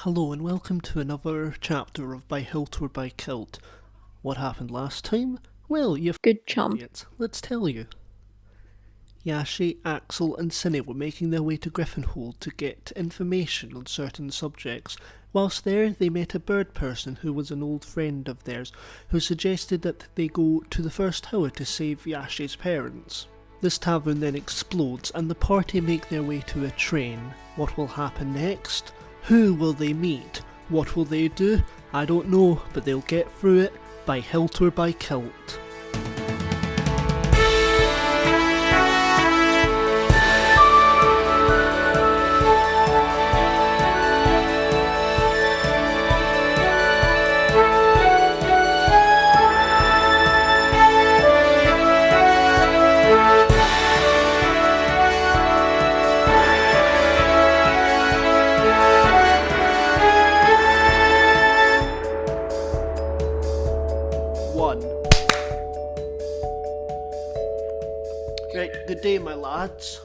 Hello and welcome to another chapter of By Hilt or by Kilt. What happened last time? Well, you've Good chum. idiots. Let's tell you. Yashi, Axel and Cinny were making their way to Griffinhold to get information on certain subjects. Whilst there, they met a bird person who was an old friend of theirs, who suggested that they go to the first tower to save Yashi's parents. This tavern then explodes and the party make their way to a train. What will happen next? Who will they meet? What will they do? I don't know, but they'll get through it by hilt or by kilt. Right, good day my lads.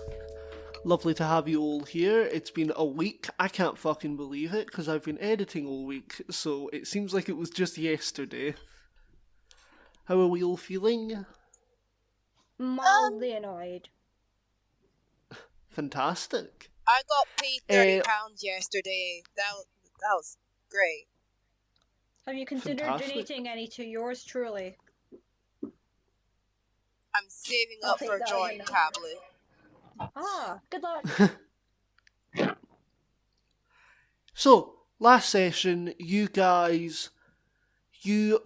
Lovely to have you all here. It's been a week. I can't fucking believe it because I've been editing all week, so it seems like it was just yesterday. How are we all feeling? Mildly annoyed. Fantastic. I got paid £30 yesterday. That was great. Have you considered donating any to yours truly? I'm saving I'll up take for a that drawing again. tablet. Ah, good luck. So, last session, you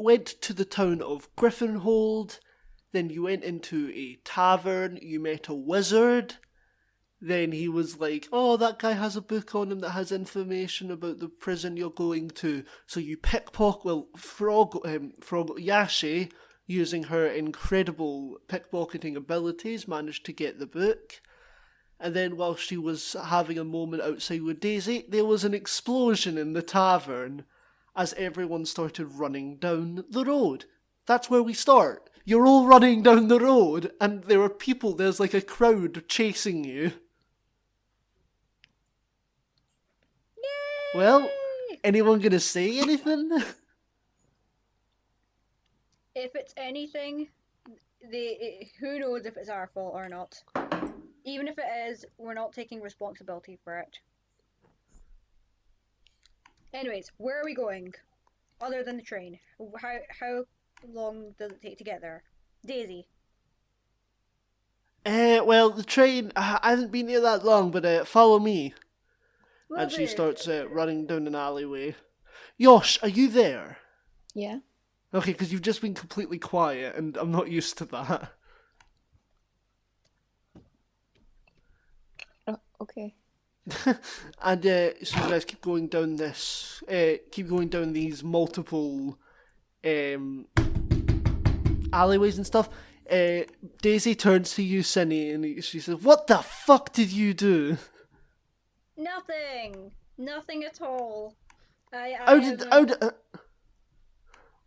went to the town of Griffinhold, then you went into a tavern, you met a wizard, then he was like, oh, that guy has a book on him that has information about the prison you're going to, so you Frog Yashi, using her incredible pickpocketing abilities, managed to get the book. And then while she was having a moment outside with Daisy, there was an explosion in the tavern as everyone started running down the road. That's where we start. You're all running down the road, and there's like a crowd chasing you. Yay! Well, anyone gonna say anything? If it's anything, who knows if it's our fault or not. Even if it is, we're not taking responsibility for it. Anyways, where are we going? Other than the train. How long does it take to get there? Daisy. Well, the train, I haven't been here that long, but follow me. Will And she do. starts running down an alleyway. Yosh, are you there? Yeah. Okay, because you've just been completely quiet, and I'm not used to that. Oh, okay. And so you guys keep going down these multiple alleyways and stuff. Daisy turns to you, Cinny, and she says, "What the fuck did you do?" Nothing. Nothing at all.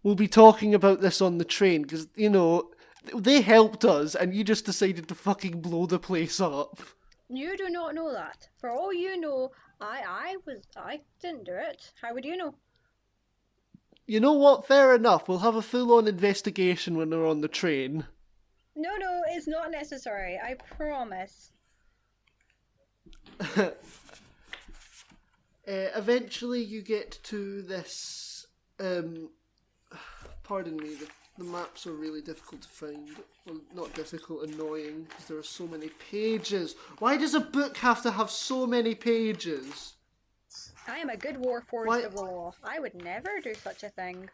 We'll be talking about this on the train, because, they helped us, and you just decided to fucking blow the place up. You do not know that. For all you know, I didn't do it. How would you know? You know what? Fair enough. We'll have a full-on investigation when we're on the train. No, it's not necessary. I promise. Eventually you get to this, pardon me, the maps are really difficult to find. Well, not difficult, annoying, because there are so many pages. Why does a book have to have so many pages? I am a good warforged of the law. I would never do such a thing.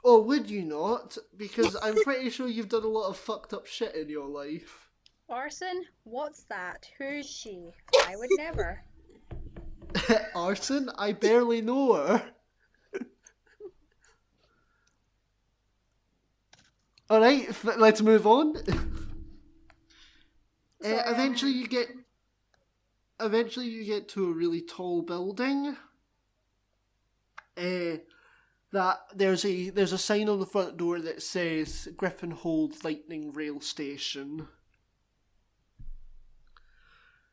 Oh, would you not? Because I'm pretty sure you've done a lot of fucked up shit in your life. Arson? What's that? Who's she? I would never. Arson? I barely know her. Alright, let's move on. Eventually you get to a really tall building. That there's a sign on the front door that says Griffinhold Lightning Rail Station.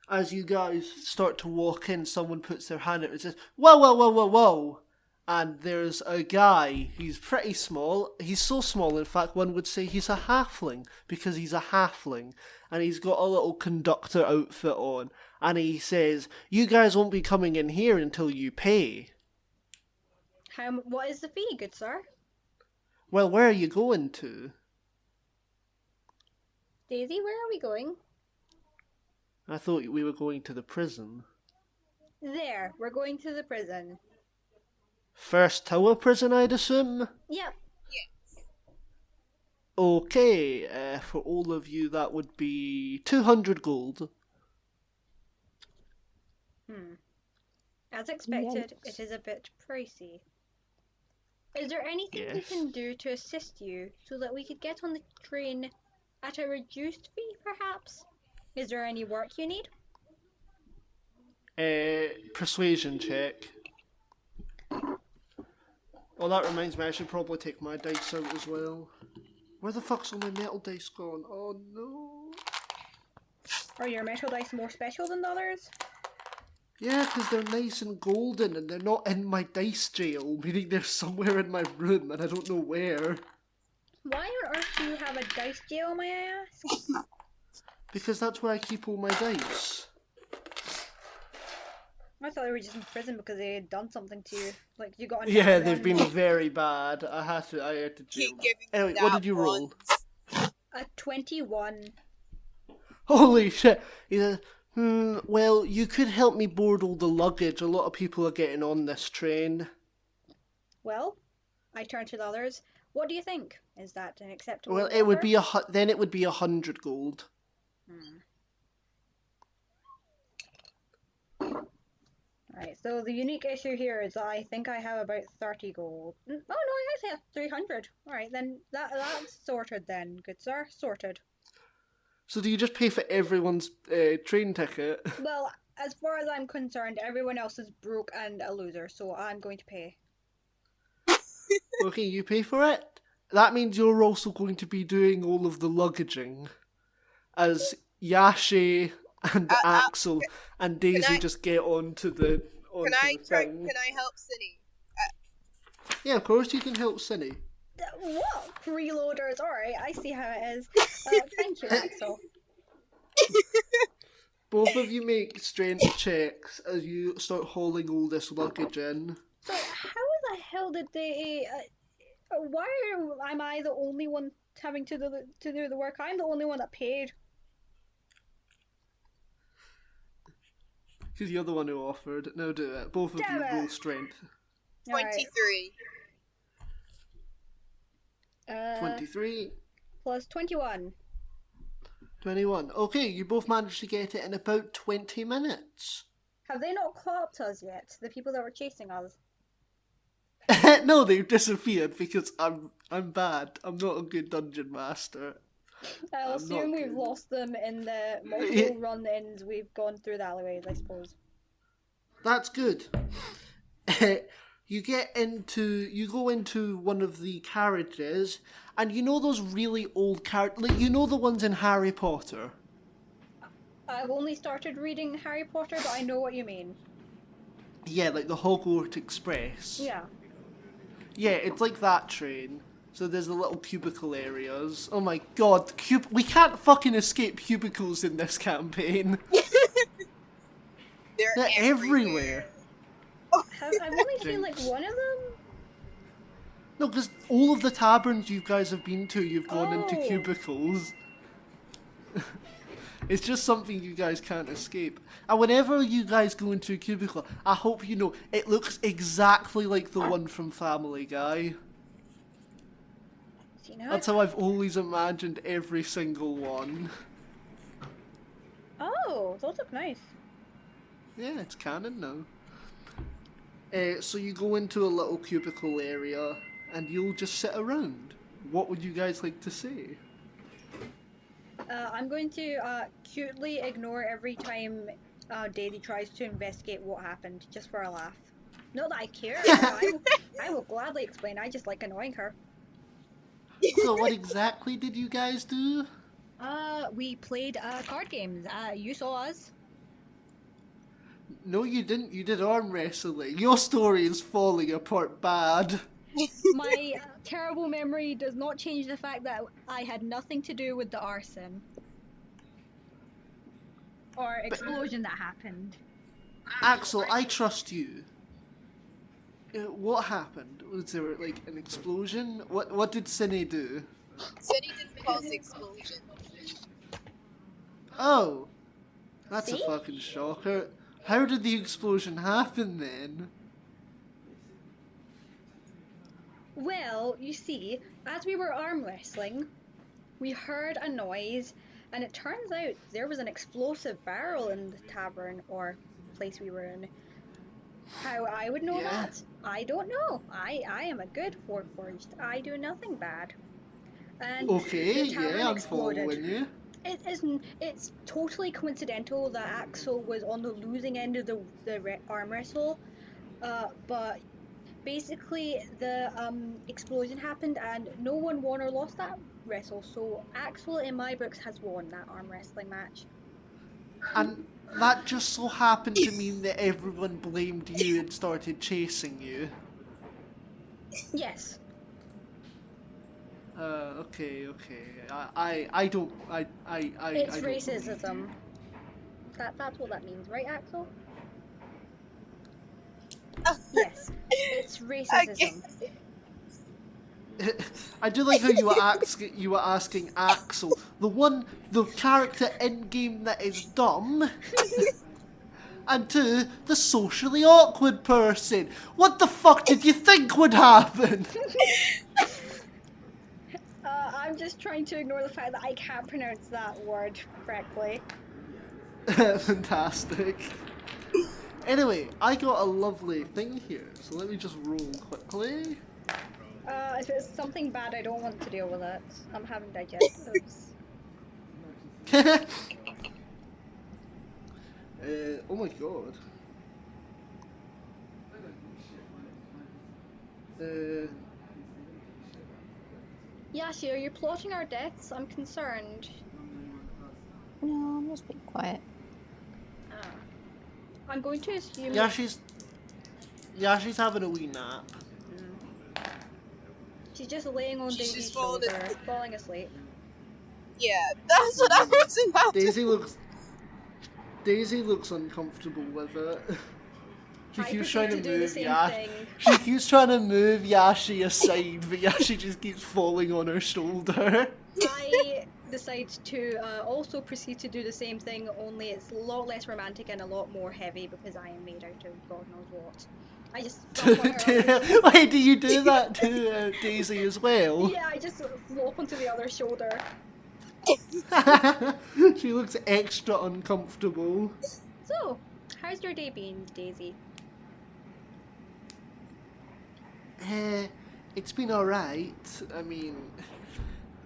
As you guys start to walk in, someone puts their hand out and says, "Whoa, whoa, whoa, whoa, whoa!" And there's a guy. He's pretty small. He's so small, in fact, one would say he's a halfling because he's a halfling, and he's got a little conductor outfit on. And he says, "You guys won't be coming in here until you pay." What is the fee, good sir? Well, where are you going to? Daisy, where are we going? I thought we were going to the prison. There, we're going to the prison. First tower prison, I'd assume? Yep. Yes. Okay, for all of you that would be 200 gold. As expected, Yikes. it is a bit pricey. Is there anything we Yes. can do to assist you so that we could get on the train at a reduced fee, perhaps? Is there any work you need? Persuasion check. Oh, that reminds me, I should probably take my dice out as well. Where the fuck's all my metal dice gone? Oh no. Are your metal dice more special than the others? Yeah, because they're nice and golden and they're not in my dice jail, meaning they're somewhere in my room and I don't know where. Why on earth do you have a dice jail, may I ask? Because that's where I keep all my dice. I thought they were just in prison because they had done something to you. Like, you got on Yeah, that they've one- been very bad. I had to jail. Keep giving Anyway, me what that did you roll? one. A 21. Holy shit! He says, well, you could help me board all the luggage. A lot of people are getting on this train. Well, I turn to the others. What do you think? Is that an acceptable Well, it would offer? be then it would be 100 gold. Right, so the unique issue here is that I think I have about 30 gold. Oh no, I actually have 300. Alright, then that's sorted then, good sir. Sorted. So do you just pay for everyone's train ticket? Well, as far as I'm concerned, everyone else is broke and a loser, so I'm going to pay. Okay, you pay for it? That means you're also going to be doing all of the luggaging. As Yashi and Axel and Daisy just get onto the Can I thing. can I help Cindy? Yeah, of course you can help Cindy. What? Freeloaders, alright, I see how it is. Thank you, Axel. Both of you make strength checks as you start hauling all this luggage in. So, how the hell did they... why am I the only one having to do the work? I'm the only one that paid. Because you're the one who offered. No, do it. Both of Damn you it. roll strength. 23. 23, Plus 21. 21. Okay, you both managed to get it in about 20 minutes. Have they not caught us yet? The people that were chasing us? No, they've disappeared because I'm bad. I'm not a good dungeon master. I'll I'm assume not we've good. lost them in the multiple run-ins we've gone through the alleyways, I suppose. That's good. You go into one of the carriages, and you know those really old carriages, like, you know the ones in Harry Potter? I've only started reading Harry Potter, but I know what you mean. Yeah, like the Hogwarts Express. Yeah. Yeah, it's like that train. So there's the little cubicle areas. Oh my god, we can't fucking escape cubicles in this campaign. They're everywhere. I've only seen like one of them. No, because all of the taverns you guys have been to, you've gone into Oh. cubicles. It's just something you guys can't escape. And whenever you guys go into a cubicle, I hope you know, it looks exactly like the one from Family Guy. See now? That's how I've always imagined every single one. Oh, those look nice. Yeah, it's canon now. So you go into a little cubicle area, and you'll just sit around. What would you guys like to say? I'm going to cutely ignore every time Daisy tries to investigate what happened, just for a laugh. Not that I care. I will gladly explain. I just like annoying her. So what exactly did you guys do? We played card games. You saw us. No, you didn't. You did arm wrestling. Your story is falling apart bad. My terrible memory does not change the fact that I had nothing to do with the arson or explosion that happened. Axel, I trust you. What happened? Was there like an explosion? What did Cine do? City didn't cause the explosion. Oh, that's a See? fucking shocker. How did the explosion happen then? Well, you see, as we were arm wrestling, we heard a noise, and it turns out there was an explosive barrel in the tavern or place we were in. How I would know Yeah. that? I don't know. I am a good warforged. I do nothing bad. And Okay, the tavern yeah, I'm exploded. following you. It's totally coincidental that Axel was on the losing end of the arm wrestle, but basically the explosion happened and no one won or lost that wrestle. So Axel, in my books, has won that arm wrestling match. And that just so happened to mean that everyone blamed you and started chasing you. Yes. Okay. I don't. It's I don't racism. That's what that means, right, Axel? Yes, it's racism. I do like how you were asking Axel, the character in game that is dumb, and two, the socially awkward person. What the fuck did you think would happen? I'm just trying to ignore the fact that I can't pronounce that word correctly. Fantastic. Anyway, I got a lovely thing here, so let me just roll quickly. If it's something bad, I don't want to deal with it. I'm having digestives. Oh my god. Yashi, are you plotting our deaths? I'm concerned. No, I'm just being quiet. I'm going to assume. Yashi's having a wee nap. She's just laying on She's Daisy's just falling shoulder, asleep. falling asleep. Yeah, that's what I was about to Daisy looks uncomfortable with it. She I keeps proceed trying to do the move same Yashi. thing. She keeps trying to move Yashi aside, but Yashi just keeps falling on her shoulder. I decide to also proceed to do the same thing, only it's a lot less romantic and a lot more heavy because I am made out of God knows what. I just flop on her other Wait, do you do that to Daisy as well? Yeah, I just flop onto the other shoulder. She looks extra uncomfortable. So, how's your day been, Daisy? It's been alright. I mean,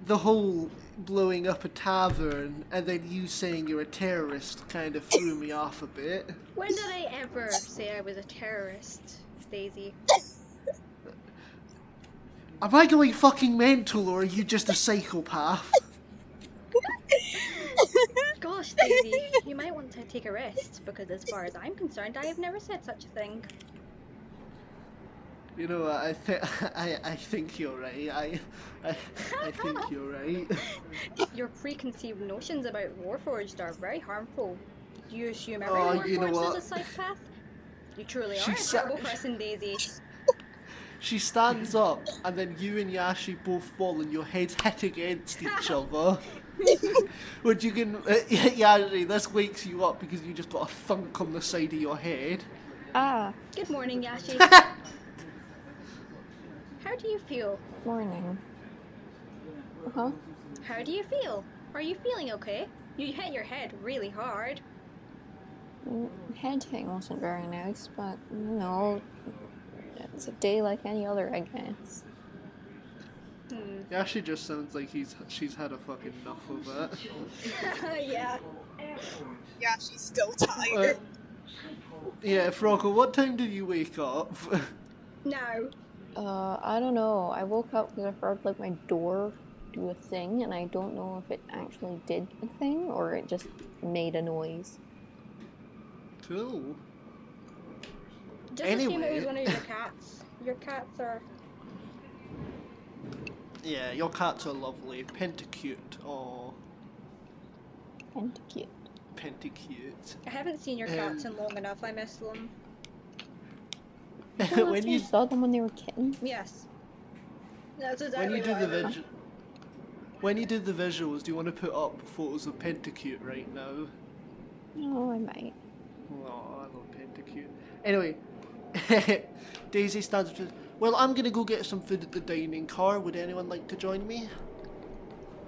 the whole blowing up a tavern and then you saying you're a terrorist kind of threw me off a bit. When did I ever say I was a terrorist, Daisy? Am I going fucking mental or are you just a psychopath? Gosh, Daisy, you might want to take a rest, because as far as I'm concerned, I have never said such a thing. You know what, I think you're right. I think you're right. Your preconceived notions about Warforged are very harmful. Do you assume every Oh, you know Warforged what? is a psychopath? You truly are a She's terrible person, Daisy. She stands up and then you and Yashi both fall and your heads hit against each other. Which you can, Yashi, this wakes you up because you just got a thunk on the side of your head. Ah, Good morning, Yashi. How do you feel? morning. Uh-huh. How do you feel? Are you feeling okay? You hit your head really hard. Head hitting wasn't very nice, but, you know, it's a day like any other, I guess. Yashi just sounds like she's had a fucking enough of it. Yeah. Yeah, she's still tired. Yeah, Froggle, what time did you wake up? Now. I don't know. I woke up because I heard, like, my door do a thing, and I don't know if it actually did a thing, or it just made a noise. Cool. Just assume it was Anyway, one of your cats. Your cats are... yeah, your cats are lovely. Pentacute. Oh, Pentacute. pentacute. I haven't seen your cats in long enough. I miss them. When you saw them when they were kittens. Yes. That's exactly when you do what the I meant. when you do the visuals, do you want to put up photos of Pentacute right now? Oh, I might. Oh, I love Pentacute. Anyway, Daisy stands up. Well, I'm gonna go get some food at the dining car. Would anyone like to join me?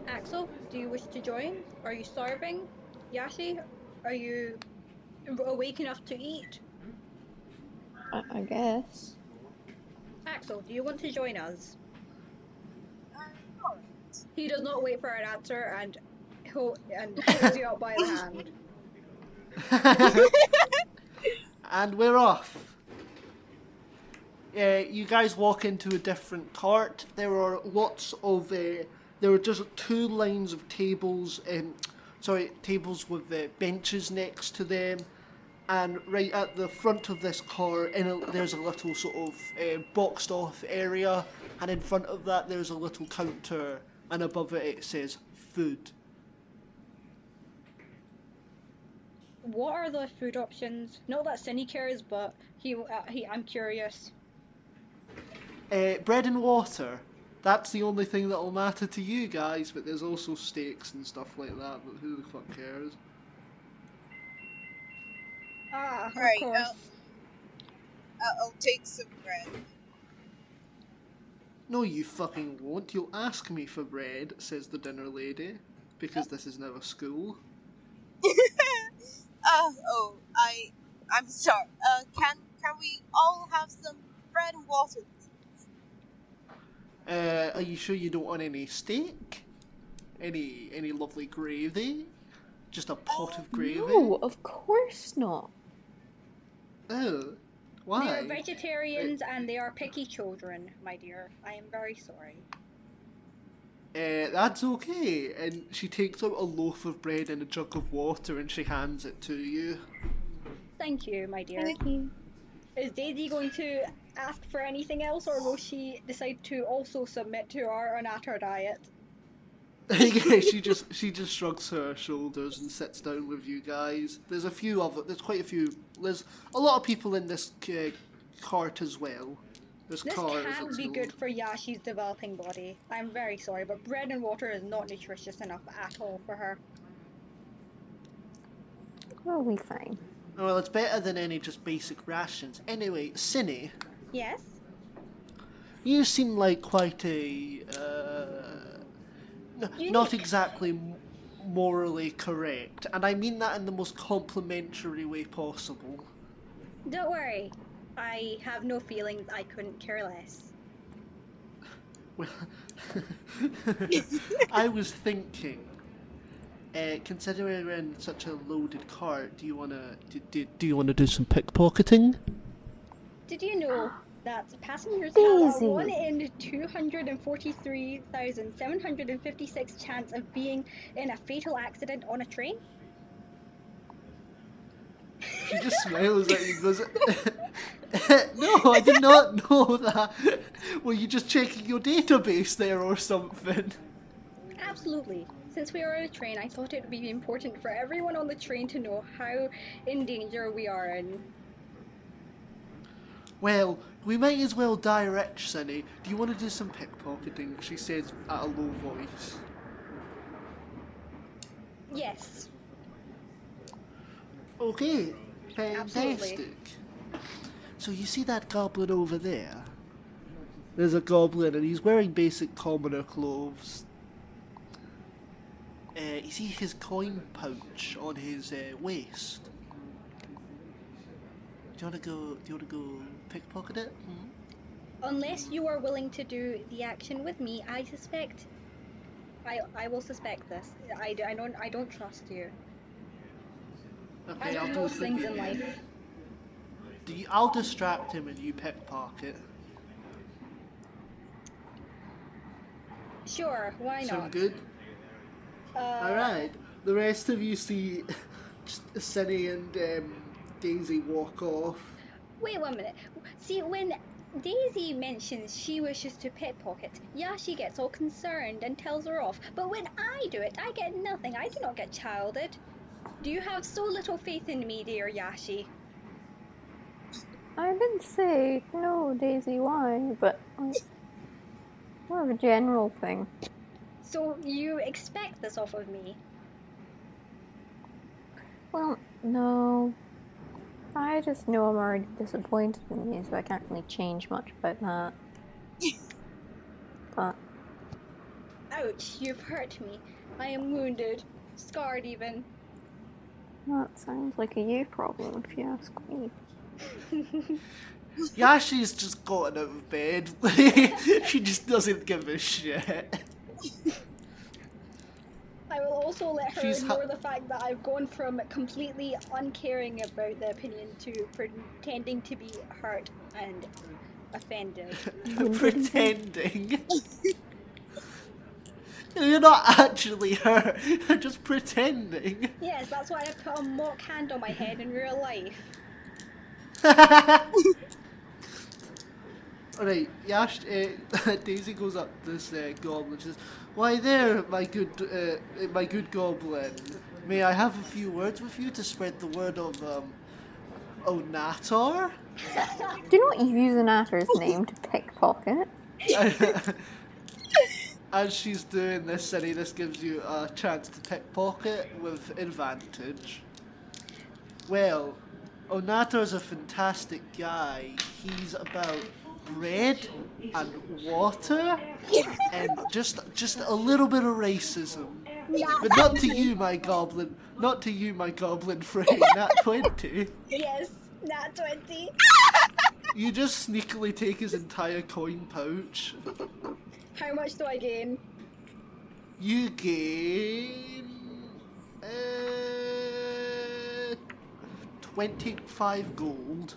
Axel, do you wish to join? Are you starving? Yashi, are you awake enough to eat? I guess. Axel, do you want to join us? Alright. He does not wait for an answer and holds you up by the hand. And we're off. You guys walk into a different cart. There are lots of. There are just 2 lines of tables. Tables with benches next to them. And right at the front of this car, there's a little sort of boxed off area, and in front of that there's a little counter, and above it says food. What are the food options? Not that Cindy cares, but I'm curious. Bread and water. That's the only thing that'll matter to you guys, but there's also steaks and stuff like that, but who the fuck cares? Of Alright, course. I'll take some bread. No, you fucking won't. You'll ask me for bread, says the dinner lady, because this is now a school. I'm sorry. Can we all have some bread and water, please? Are you sure you don't want any steak? Any lovely gravy? Just a pot of gravy? No, of course not. Oh, why? They are vegetarians and they are picky children, my dear. I am very sorry. That's okay. And she takes out a loaf of bread and a jug of water and she hands it to you. Thank you, my dear. Thank you. Is Daisy going to ask for anything else, or will she decide to also submit to our Onatar diet? Yeah, she just shrugs her shoulders and sits down with you guys. There's quite a few. There's a lot of people in this cart as well. There's This cars. can't be good for Yashi's developing body. I'm very sorry, but bread and water is not nutritious enough at all for her. We'll be fine. Well, it's better than any just basic rations. Anyway, Cinny, Yes? you seem like quite a not exactly morally correct, and I mean that in the most complimentary way possible. Don't worry. I have no feelings. I couldn't care less. Well, I was thinking, considering we're in such a loaded cart, do you wanna do some pickpocketing? Did you know that passengers Daisy. have a 1 in 243,756 chance of being in a fatal accident on a train? She just smiles at you and goes, no, I did not know that. Were you just checking your database there or something? Absolutely. Since we are on a train, I thought it would be important for everyone on the train to know how in danger we are in. Well, we might as well die rich, Cinny. Do you want to do some pickpocketing? She says at a low voice. Yes. Okay, fantastic. Absolutely. So you see that goblin over there? There's a goblin and he's wearing basic commoner clothes. You see his coin pouch on his waist. Do you want to go pickpocket it? Hmm? Unless you are willing to do the action with me, I suspect. I will suspect this. I don't trust you. Okay, I I'll do do most it. things in life. I'll distract him and you pickpocket. Sure, why not? Sound good? Alright. The rest of you see just Cinny and Daisy walk off. Wait 1 minute. See, when Daisy mentions she wishes to pickpocket, Yashi gets all concerned and tells her off. But when I do it, I get nothing. I do not get childed. Do you have so little faith in me, dear Yashi? I didn't say no, Daisy, why, but like, more of a general thing. So you expect this off of me? Well, no. I just know I'm already disappointed in you, so I can't really change much about that. But Ouch, you've hurt me. I am wounded. Scarred even. that sounds like a you problem, if you ask me. Yashi's just gotten out of bed. She just doesn't give a shit. I will also let her She's ignore the fact that I've gone from completely uncaring about the opinion to pretending to be hurt and offended. Pretending. You're not actually her. You're just pretending. Yes, that's why I put a mock hand on my head in real life. Alright, Yash, Daisy goes up to this goblin and says, "Why there, my good goblin? May I have a few words with you to spread the word of Onatar?" Do not use Onatar's name to pickpocket. As she's doing this, Cindy, this gives you a chance to pickpocket with advantage. Well, Onatar's a fantastic guy. He's about bread and water and just a little bit of racism. But not to you, my goblin. Not to you, my goblin friend. Nat 20. Yes, nat 20. You just sneakily take his entire coin pouch. How much do I gain? You gain 25 gold.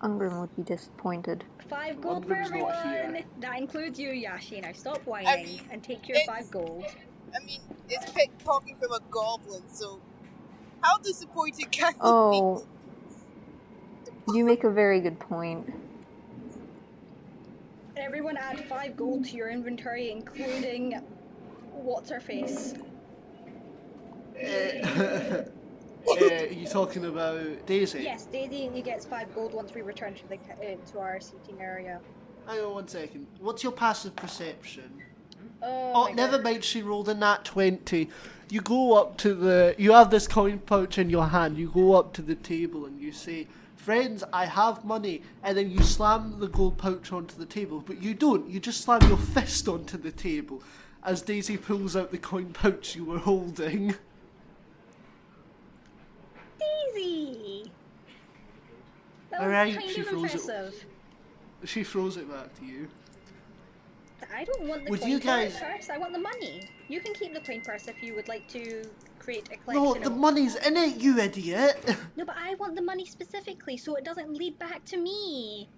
Ungrim would be disappointed. 5 gold for Ungrim's not here. everyone. That includes you, Yashi. Now stop whining and take your 5 gold. I mean, it's pickpocketing from a goblin, so how disappointed can Oh, you make a very good point. Everyone add 5 gold to your inventory, including what's her face. You talking about Daisy? Yes, Daisy gets 5 gold once we return to the to our seating area. Hang on 1 second. What's your passive perception? Oh, my never God. mind, she rolled a nat 20. You go up to the... You have this coin pouch in your hand. You go up to the table and you say, "Friends, I have money." And then you slam the gold pouch onto the table. But you don't. You just slam your fist onto the table as Daisy pulls out the coin pouch you were holding. Daisy! That was Alright, kind she of throws it. impressive. She throws it back to you. I don't want the Would coin you guys- purse, I want the money. You can keep the coin purse if you would like to create a collection No, of... the money's in it, you idiot! No, but I want the money specifically so it doesn't lead back to me.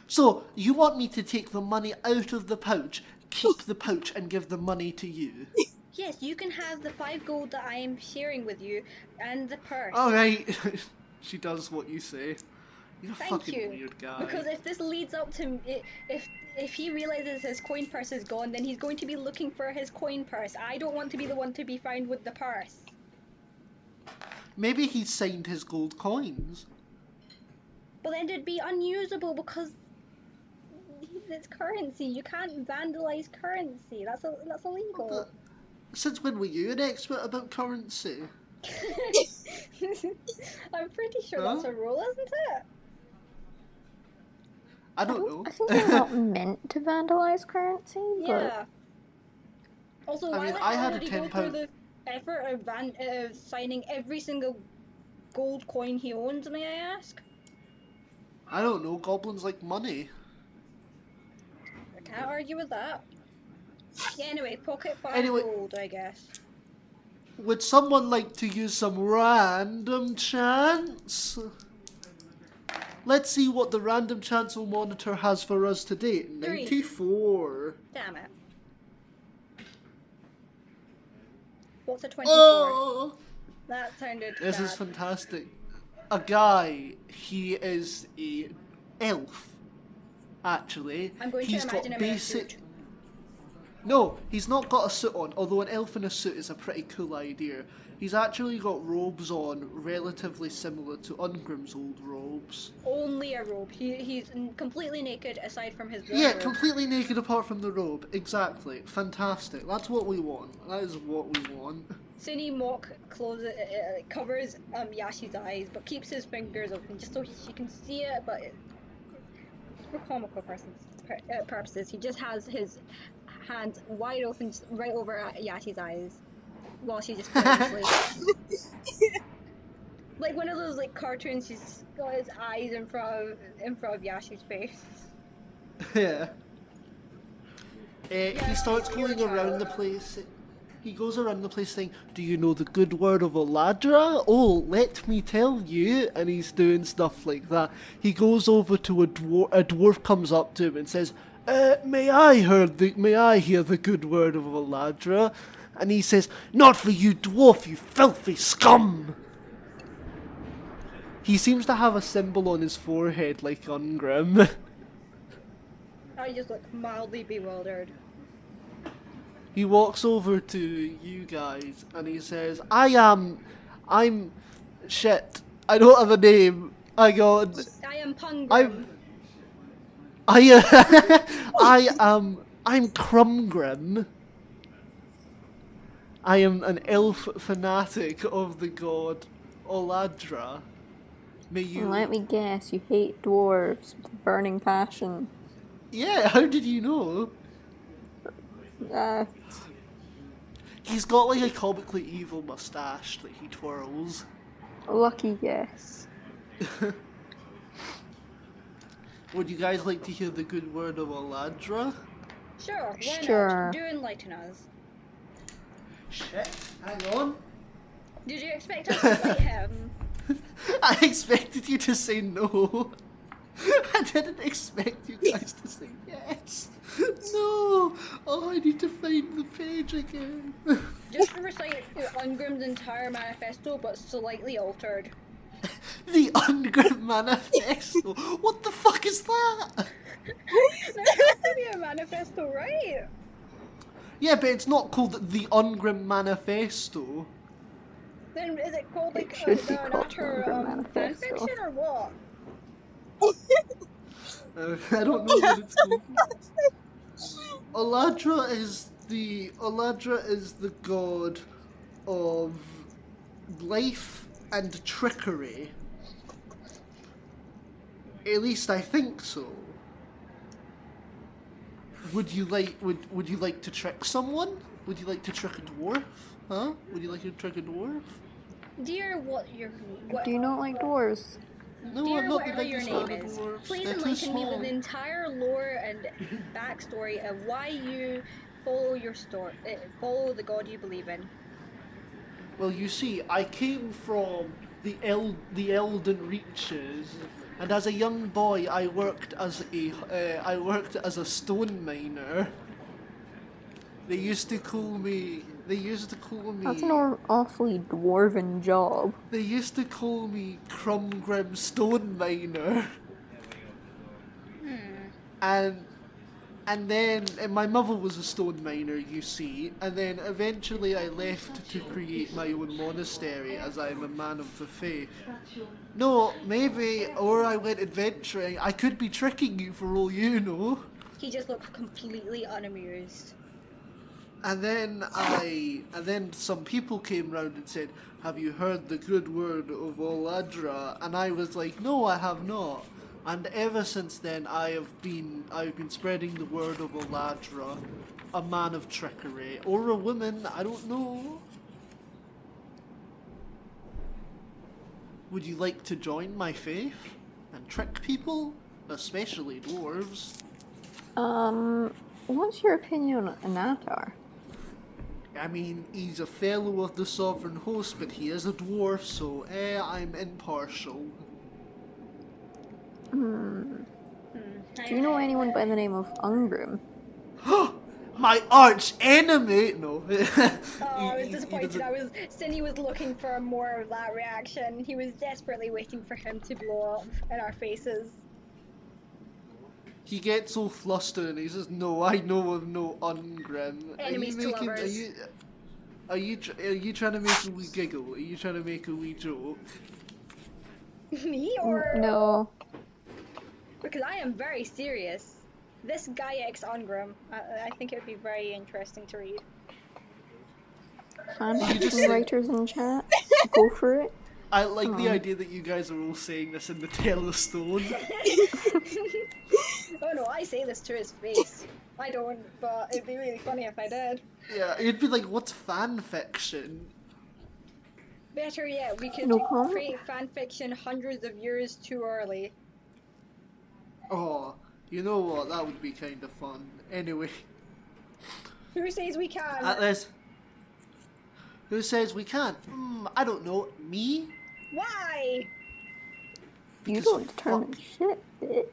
So, you want me to take the money out of the pouch, keep the pouch, and give the money to you? Yes, you can have the 5 gold that I am sharing with you and the purse. Alright. She does what you say. You're a Thank fucking you. weird guy. Because if this leads up to if he realizes his coin purse is gone, then he's going to be looking for his coin purse. I don't want to be the one to be found with the purse. Maybe he signed his gold coins. But then it'd be unusable because it's currency. You can't vandalize currency. That's illegal. Since when were you an expert about currency? I'm pretty sure Huh? that's a rule, isn't it? I don't know. I think you're not meant to vandalize currency, but Yeah. Also, I why mean, the I hell had a did he go £10 through the effort of signing every single gold coin he owns, may I ask? I don't know. Goblins like money. I can't argue with that. Yeah, anyway, pocket 5 Anyway- gold, I guess. Would someone like to use some random chance? Let's see what the random chance monitor has for us today. 3. 94. Damn it. What's a 24? Oh! That sounded This is bad. fantastic. A guy, he is a elf, actually. I'm going to He's imagine got him in a basic... suit. No, he's not got a suit on, although an elf in a suit is a pretty cool idea. He's actually got robes on relatively similar to Ungrim's old robes. Only a robe. He's completely naked aside from his one Yeah, robe. completely naked apart from the robe. Exactly. Fantastic. That's what we want. That is what we want. Cindy Mock covers Yashi's eyes, but keeps his fingers open just so she can see it. But for comical purposes, he just has his hands wide open, just right over Yashi's eyes, while she just carelessly, like one of those like cartoons. She's got his eyes in front of Yashi's face. Yeah. He starts you're a going around child. the place. He goes around the place saying, "Do you know the good word of Oladra? Oh, let me tell you." And he's doing stuff like that. He goes over to a dwarf. A dwarf comes up to him and says, may I hear the good word of Oladra?" And he says, "Not for you, dwarf, you filthy scum." He seems to have a symbol on his forehead like Ungrim. I just look mildly bewildered. He walks over to you guys and he says, I'm shit. I don't have a name. I got, I am I'm, I'm Crumgrim. I am an elf fanatic of the god Oladra. May you... Let me guess, you hate dwarves with a burning passion. Yeah, how did you know? He's got like a comically evil mustache that he twirls. Lucky guess. Would you guys like to hear the good word of Oladra? Sure, why Sure. not? Do enlighten us. Shit, hang on. Did you expect us to fight him? I expected you to say no. I didn't expect you guys to say yes. No. Oh, I need to find the page again. Just to recite Ungrim's entire manifesto, but slightly altered. The Ungrim Manifesto. What the fuck is that? There has to be a manifesto, right? Yeah, but it's not called the Ungrim Manifesto. Then is it called like should be the called Onatar Ungrim fan Manifesto. fiction or what? I don't know what it's called. Oladra is the god of life and trickery. At least I think so. Would you like to trick someone? Would you like to trick a dwarf? Huh? Would you like to trick a dwarf? Dear, what Do you not like dwarves? No, dear, I'm not the whatever your biggest name fan of is, dwarves. please They're too enlighten me with small. the entire lore and backstory of why you follow follow the god you believe in. Well, you see, I came from the Elden Reaches, and as a young boy, I worked as a stone miner. They used to call me. That's an awfully dwarven job. They used to call me Crumgrim Stone Miner. And then my mother was a stone miner, you see, and then eventually I left to create my own monastery as I'm a man of the faith. No, maybe, or I went adventuring. I could be tricking you for all you know. He just looked completely unamused. And then some people came round and said, "Have you heard the good word of Oladra?" And I was like, "No, I have not." And ever since then, I've been spreading the word of Oladra, a man of trickery, or a woman, I don't know. Would you like to join my faith and trick people, especially dwarves? What's your opinion on Onatar? I mean, he's a fellow of the Sovereign Host, but he is a dwarf, so I'm impartial. Do you know anyone by the name of Ungrim? My arch enemy? No. Oh, I was He disappointed. doesn't- Cindy was looking for more of that reaction. He was desperately waiting for him to blow up in our faces. He gets so flustered and he says, "No, I know of no Ungrim." Enemies to lovers. Are you trying to make a wee giggle? Are you trying to make a wee joke? Me or No. because I am very serious. This guy ex Ungrim, I think it would be very interesting to read. Fanfiction writers in chat, go for it. I like the idea that you guys are all saying this in the Tale of Stone. Oh no, I say this to his face. I don't, but it'd be really funny if I did. Yeah, it'd be like, what's fan fiction? Better yet, we could No comment? create fan fiction hundreds of years too early. Oh, you know what? That would be kind of fun. Anyway, Who says we can? Atlas. Who says we can't? I don't know. Me? Why? You Because don't determine fuck. shit, bitch.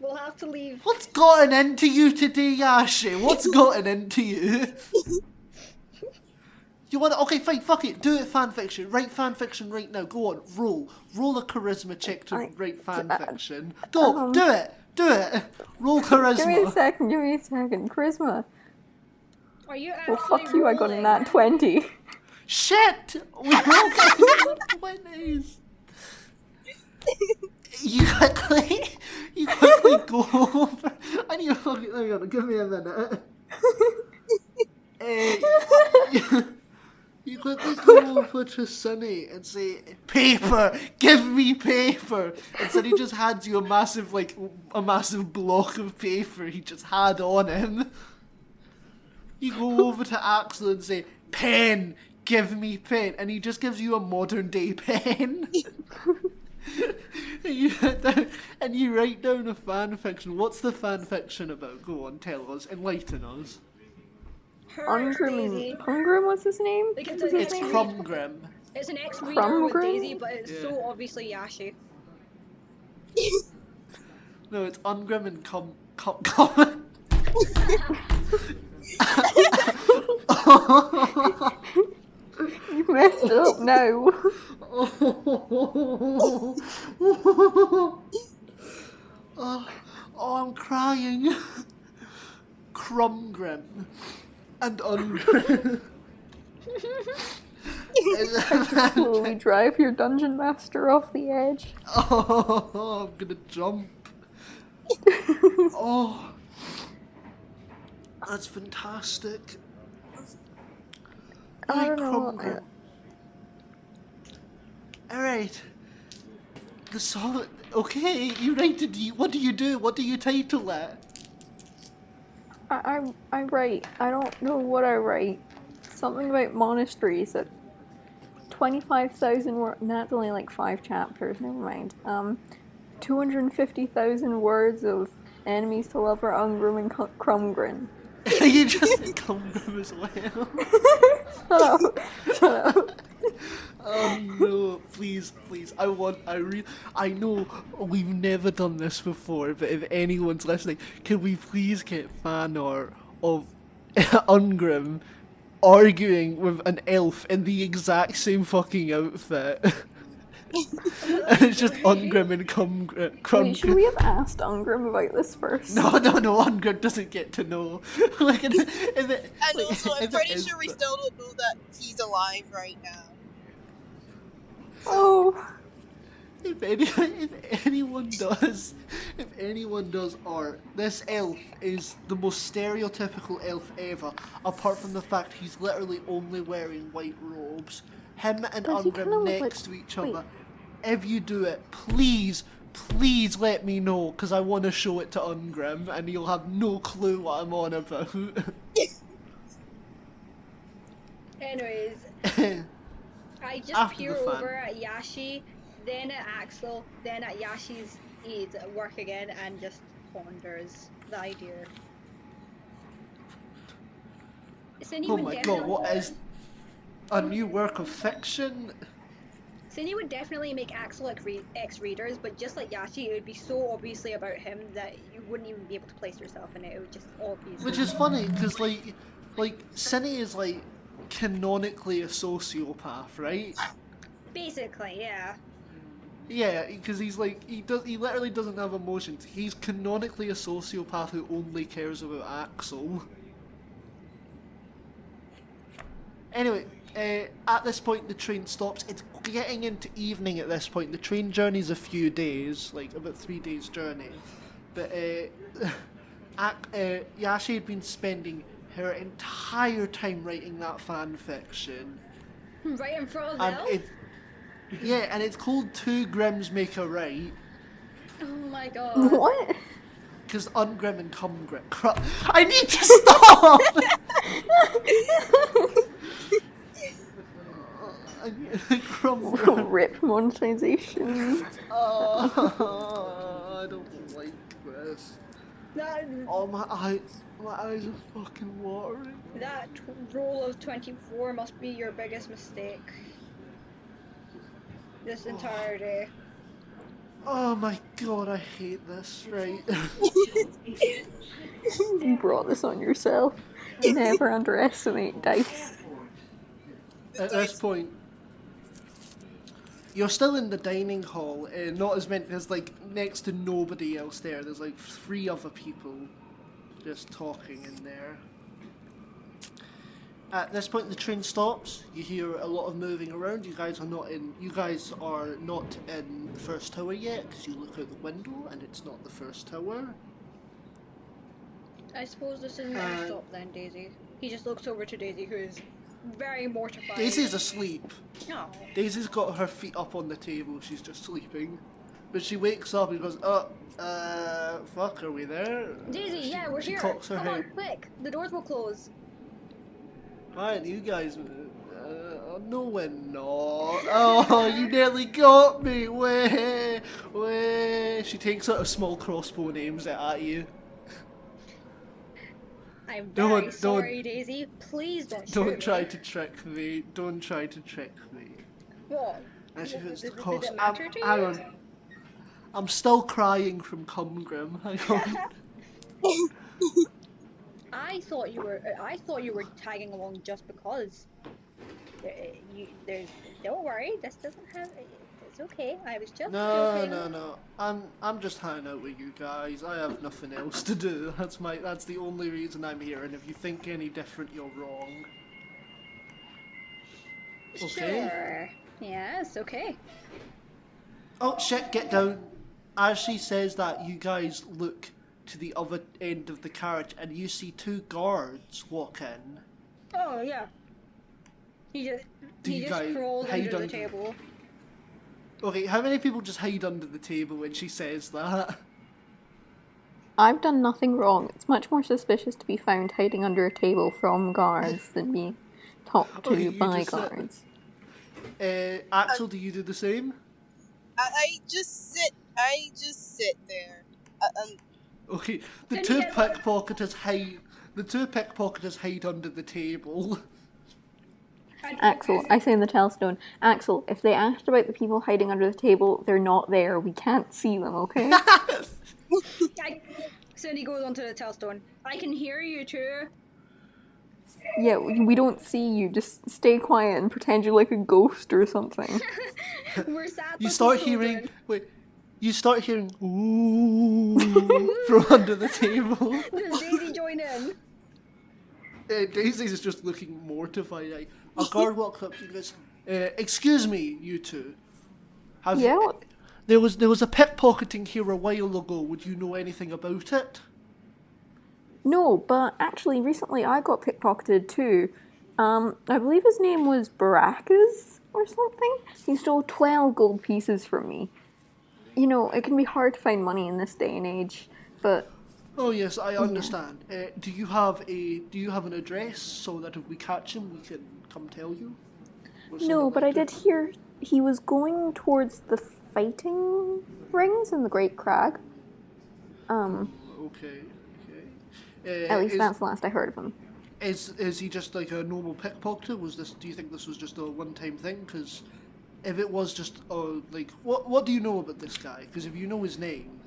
We'll have to leave. What's gotten into you today, Yashi? What's gotten into you? You want to? Okay, fine, fuck it. Do it fanfiction. Write fanfiction right now. Go on, roll. Roll a charisma check to write fanfiction. Go, do it. Do it. Roll charisma. Give me a second, Charisma. Are you Well, actually fuck you, I got a rolling? nat 20. Shit! We all got 20s. You quickly go over. I need to fucking. Hang on, give me a minute. You quickly go over to Sunny and say, "Paper, give me paper." And Sunny just hands you a massive block of paper he just had on him. You go over to Axel and say, "Pen, give me pen," and he just gives you a modern day pen. and you write down a fan fiction. What's the fan fiction about? Go on, tell us, enlighten us. Daisy. Ungrim, what's his name? Like What's it's his It's name? Crumgrim. It's an ex-reader with Crumgrim? Daisy, but it's Yeah. so obviously Yashi. No, it's Ungrim and cum. You messed it up now. Oh, I'm crying. Crumgrim and Ungrim. Slowly drive your dungeon master off the edge. Oh, I'm gonna jump. Oh, that's fantastic. I don't know. Crumgrim. Alright. The solid. Okay, you rated. What do you do? What do you title it? I write. I don't know what I write. Something about monasteries at 25,000 words. That's only like 5 chapters. Never mind. 250,000 words of enemies to lover, Ungrim and Crumgrim. You just said Crumgrim as well. Shut up. Shut up. Oh no, please. I know we've never done this before, but if anyone's listening, can we please get fan art of Ungrim arguing with an elf in the exact same fucking outfit? And it's just Ungrim and Wait, should we have asked Ungrim about this first? No, Ungrim doesn't get to know. Like, And also, I'm pretty sure we still don't know that he's alive right now. Oh. If anyone does art, this elf is the most stereotypical elf ever, apart from the fact he's literally only wearing white robes. Him and Does he Ungrim kinda look next like- to each wait. other. If you do it, please let me know, because I want to show it to Ungrim, and he'll have no clue what I'm on about. Anyways, I just After peer the fun. over at Yashi, then at Axel, then at Yashi's aides at work again, and just ponders the idea. Is Oh anyone my definitely god, what is a new work of fiction? Cindy would definitely make Axel ex-readers, but just like Yashi, it would be so obviously about him that you wouldn't even be able to place yourself in it. It would just obviously. Which is funny, because, like, Cinny is, like, canonically a sociopath, right? Basically, yeah. Yeah, because he's like, he literally doesn't have emotions. He's canonically a sociopath who only cares about Axel. Anyway, at this point the train stops. It's getting into evening at this point. The train journey's a few days, like about 3 days journey. But Yashi had been spending her entire time writing that fan fiction. Right in front of And Hilt? yeah, and it's called Two Grims Make a Right. Oh my god. What? Because Ungrim and Cumgrim. Crap. I need to stop! Crumgrim. Rip monetization. Oh, I don't like this. That, Oh, my eyes are fucking watering. that roll of 24 must be your biggest mistake. This entire day. Oh my god, I hate this, right? You brought this on yourself. Never underestimate dice. At this point, you're still in the dining hall, not as many, there's like next to nobody else there. There's like 3 other people just talking in there. At this point, the train stops. You hear a lot of moving around. You guys are not in the first tower yet, because you look out the window and it's not the first tower. I suppose this isn't gonna stop then, Daisy. He just looks over to Daisy, who is very mortified. Daisy's asleep. No. Daisy's got her feet up on the table. She's just sleeping. But she wakes up and goes, fuck, are we there? Daisy, yeah, we're she here. cocks her Come head. on, quick. The doors will close. Fine, you guys. No, we're not. Oh, you nearly got me. Way. She takes out a small crossbow and aims it at you. I'm Don't- very sorry, Daisy. Please don't shoot Don't try me. to trick me. Don't try to trick me. What? And she goes, Did of course. it matter to you? Hang on. I'm still crying from Cumgrim. Hang on. I thought you were tagging along just because. Don't worry. This doesn't have. It's okay. I was just joking. No. I'm just hanging out with you guys. I have nothing else to do. That's the only reason I'm here. And if you think any different, you're wrong. Okay. Sure. Yes. Okay. Oh shit! Get down. As she says that, you guys look to the other end of the carriage, and you see 2 guards walk in. Oh yeah. He just crawled hide under the under- table. Okay, how many people just hide under the table when she says that? I've done nothing wrong. It's much more suspicious to be found hiding under a table from guards than being talked to Okay, you by just said- guards. Axel, do you do the same? I just sit there. Okay, the Then 2 you get- pickpocketers hide. The 2 pickpocketers hide under the table. Axel, I say in the Telstone, Axel, if they asked about the people hiding under the table, they're not there. We can't see them, okay? Cindy goes onto the Telstone. I can hear you too. Yeah, we don't see you. Just stay quiet and pretend you're like a ghost or something. We're sat. You with start the hearing. children. Wait. You start hearing ooh from under the table. Does Daisy join in? Daisy's just looking mortified. Like, a guard walks up to you and goes, "Excuse me, you two. Have Yeah? There was a pickpocketing here a while ago. Would you know anything about it?" No, but actually, recently I got pickpocketed too. I believe his name was Baracus or something. He stole 12 gold pieces from me. You know, it can be hard to find money in this day and age, but Oh yes, I understand. Do you have an address so that if we catch him, we can come tell you? Or no, something but like I did that? hear he was going towards the fighting rings in the Great Crag. Okay. At least that's the last I heard of him. Is he just like a normal pickpocketer? Do you think this was just a one-time thing? Because if it was just, what do you know about this guy? Because if you know his name...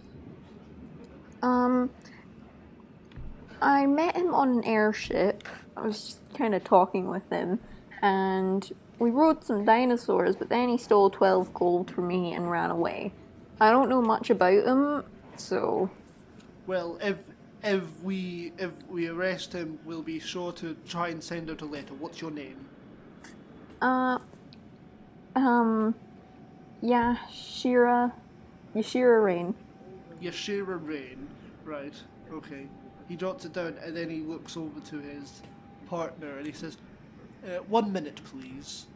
I met him on an airship. I was just kind of talking with him, and we rode some dinosaurs, but then he stole 12 gold from me and ran away. I don't know much about him, so... Well, if we arrest him, we'll be sure to try and send out a letter. What's your name? Yashira Rain. Yashira Rain. Right, okay. He jots it down and then he looks over to his partner and he says, 1 minute, please.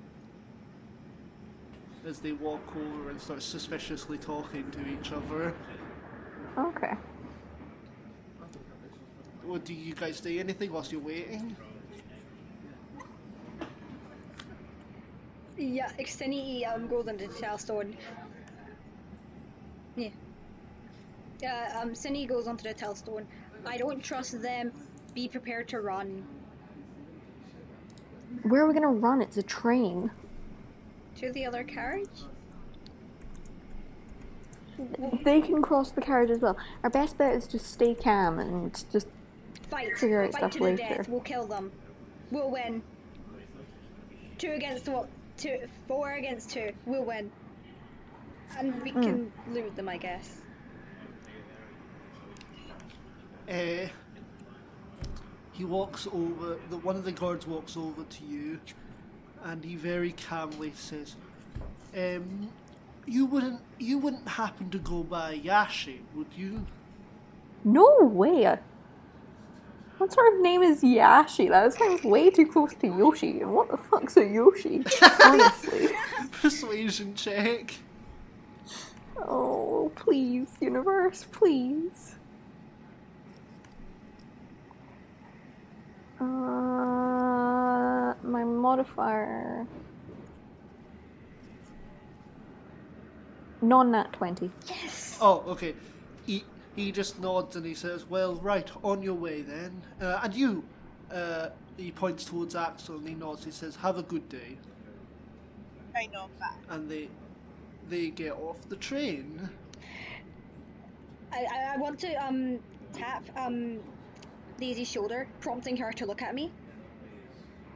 As they walk over and start suspiciously talking to each other. Okay. Well, do you guys say anything whilst you're waiting? Yeah, Exteni goes into the tailstone. Yeah. Cindy goes onto the tailstone. I don't trust them. Be prepared to run. Where are we gonna run? It's a train. To the other carriage? They can cross the carriage as well. Our best bet is just stay calm and just figure out Fight stuff to the later. death. We'll kill them. We'll win. 2 against 4 against 2. We'll win. And we can loot them, I guess. He walks over, one of the guards walks over to you, and he very calmly says, you wouldn't happen to go by Yashi, would you? No way! What sort of name is Yashi? That sounds way too close to Yoshi. And what the fuck's a Yoshi? Honestly. Persuasion check. Oh, please, universe, please. My modifier... Non-nat 20. Yes! Oh, okay. He just nods and he says, well, right, on your way then. And you, he points towards Axel and he nods, he says, have a good day. I know that. And they get off the train. I want to tap Daisy's shoulder, prompting her to look at me.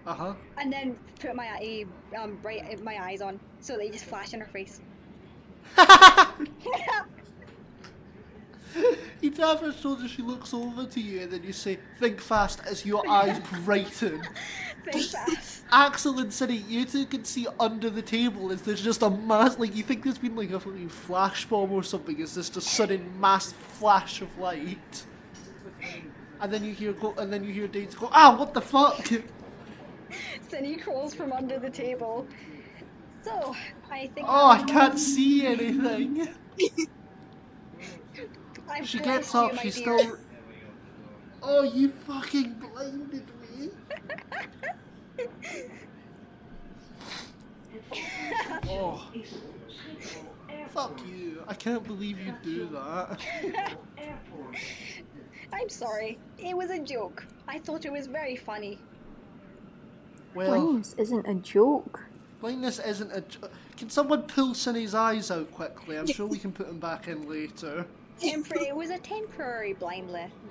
Uh-huh. And then put my eyes on, so they just flash in her face. You tap her shoulder, she looks over to you, and then you say, think fast, as your eyes brighten. Think fast. Axel and Cindy, you two can see under the table is there's just a mass, like, you think there's been like a fucking flash bomb or something, is this just sudden mass flash of light? And then you hear Danes go, ah, what the fuck? Cindy crawls from under the table. So, I think... Oh, I can't see anything. She gets up, she's still... Oh, you fucking blinded me. Oh. Fuck you. I can't believe you do that. I'm sorry. It was a joke. I thought it was very funny. Well, Blindness isn't a joke. blindness isn't a... Can someone pull Cindy's eyes out quickly? I'm sure we can put them back in later. It was a temporary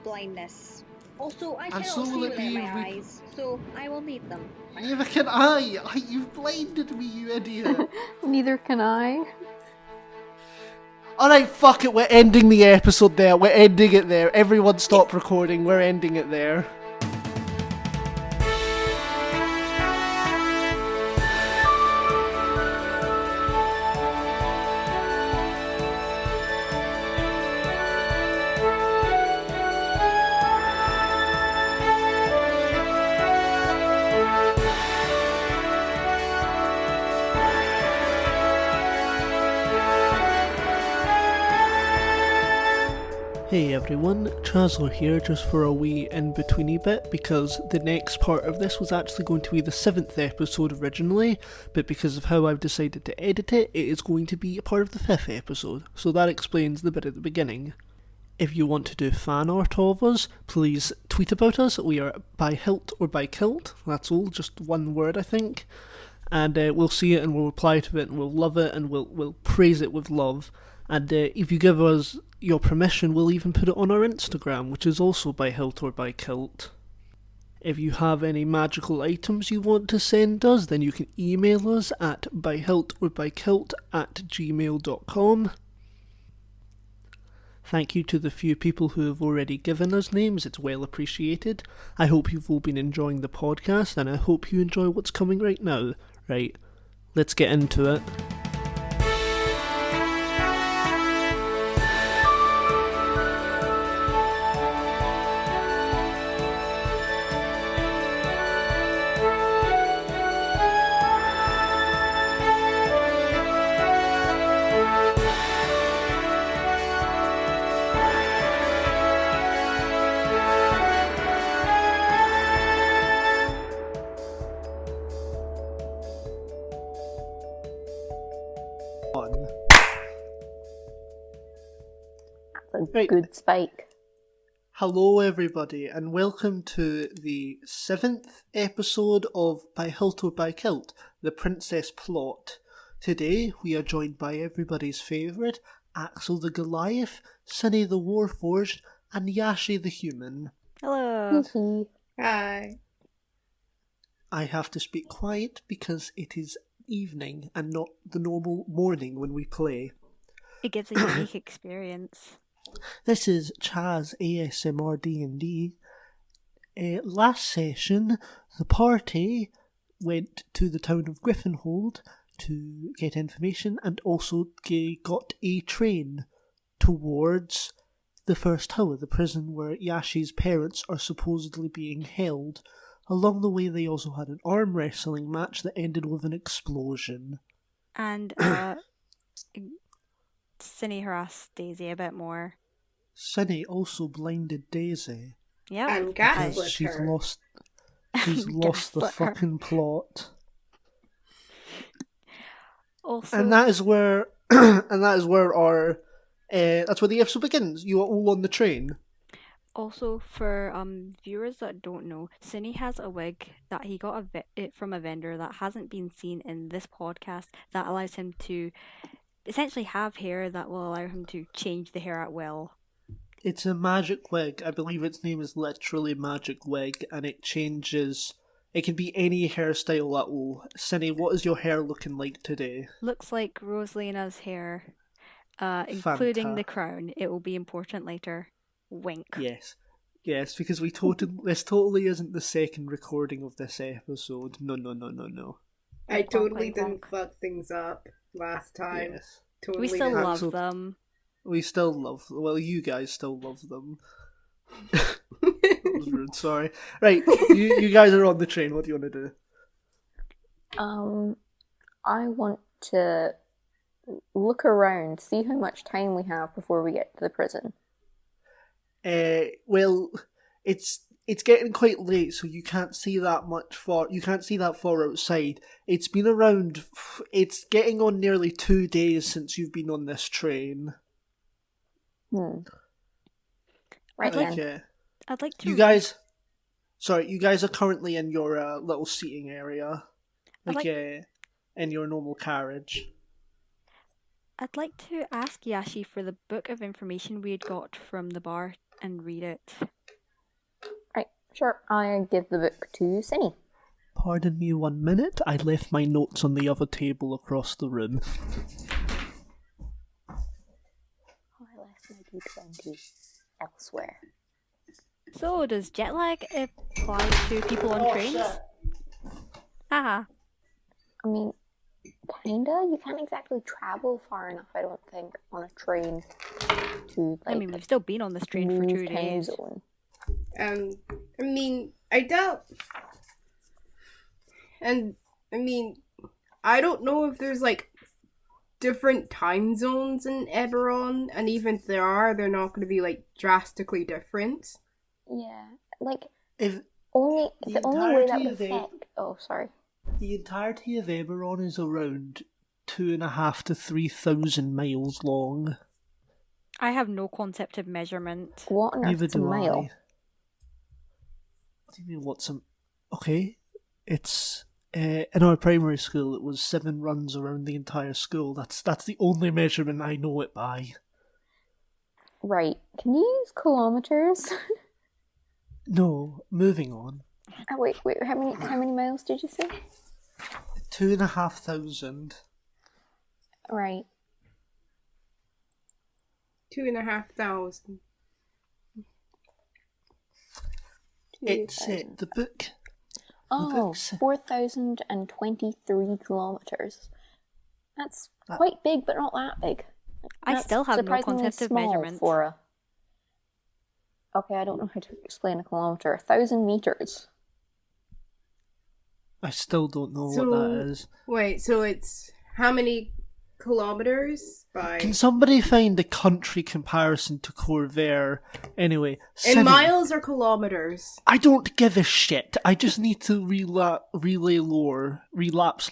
blindness. Also, I And cannot so see will it without be my if we- eyes, so I will need them. Neither can I. You've blinded me, you idiot. Neither can I. Alright, fuck it, we're ending the episode there. We're ending it there. Everyone stop recording, we're ending it there. Hey everyone, Chazzler here just for a wee in-betweeny bit because the next part of this was actually going to be the 7th episode originally, but because of how I've decided to edit it, it is going to be a part of the 5th episode, so that explains the bit at the beginning. If you want to do fan art of us, please tweet about us. We are by Hilt or by Kilt, that's all, just one word I think. and we'll see it and we'll reply to it and we'll love it and we'll praise it with love. And if you give us your permission, we'll even put it on our Instagram, which is also by Hilt or by Kilt. If you have any magical items you want to send us, then you can email us at byhiltorbykilt@gmail.com. Thank you to the few people who have already given us names, it's well appreciated. I hope you've all been enjoying the podcast, and I hope you enjoy what's coming right now. Right, let's get into it. Right. Good spike. Hello everybody, and welcome to the 7th episode of By Hilt or by Kilt, the Princess Plot. Today we are joined by everybody's favourite, Axel the Goliath, Sunny the Warforged, and Yashi the Human. Hello. Hi. I have to speak quiet because it is evening and not the normal morning when we play. It gives a unique experience. This is Chaz ASMR D&D. Last session, the party went to the town of Griffinhold to get information and also got a train towards the first tower, the prison where Yashi's parents are supposedly being held. Along the way, they also had an arm wrestling match that ended with an explosion. And Cinny harassed Daisy a bit more. Cinny also blinded Daisy. Yep. And Because gaslit she's her. lost the Gaslit her. fucking plot. Also, And that is where that's where the episode begins. You are all on the train. Also, for viewers that don't know, Cinny has a wig that he got from a vendor that hasn't been seen in this podcast that allows him to essentially have hair that will allow him to change the hair at will. It's a magic wig. I believe its name is literally Magic Wig, and it changes. It can be any hairstyle at all. Cinny, what is your hair looking like today? Looks like Rosalina's hair, including the Fanta. crown. It will be important later. Wink. Yes, because this totally isn't the second recording of this episode. No. I totally Wonk, didn't wonk. fuck things up last time. Yes. Totally We still didn't. love Axel- them. We still love. Well, you guys still love them. That was rude. Sorry. Right, you guys are on the train. What do you want to do? I want to look around, see how much time we have before we get to the prison. Well, it's getting quite late, so you can't see that far outside. It's been around. It's getting on nearly 2 days since you've been on this train. Right I'd then. I'd like to. You guys are currently in your little seating area, in your normal carriage. I'd like to ask Yashi for the book of information we had got from the bar and read it. Right, sure. I give the book to Cinny. Pardon me 1 minute. I left my notes on the other table across the room. I left my D20 elsewhere. So, does jet lag apply to people on trains? Haha. I mean, kinda. You can't exactly travel far enough, I don't think, on a train to, I mean, we've still been on this train for 2 move time days. zone. I mean, I doubt. And, I mean, I don't know if there's, like, different time zones in Eberron, and even if there are, they're not going to be, like, drastically different. Yeah, like, If the only way that entirety would of the- affect... Oh, sorry. the entirety of Eberron is around 2,500 to 3,000 miles long. I have no concept of measurement. What on Neither earth's a do mile? I. What do you mean? What's a? Okay, it's in our primary school, it was 7 runs around the entire school. That's the only measurement I know it by. Right. Can you use kilometers? No, moving on. Oh, wait. How many miles did you say? 2,500. Right. 2,500. It's the book. Oh, 4,023 kilometers. That's quite big, but not that big. I That's still have no surprisingly concept of small measurement. for a... Okay, I don't know how to explain a kilometer. 1,000 meters. I still don't know So, what that is. Wait, so it's how many kilometers by... Can somebody find a country comparison to Corvair? Anyway, In Cindy, miles or kilometers? I don't give a shit. I just need to relapse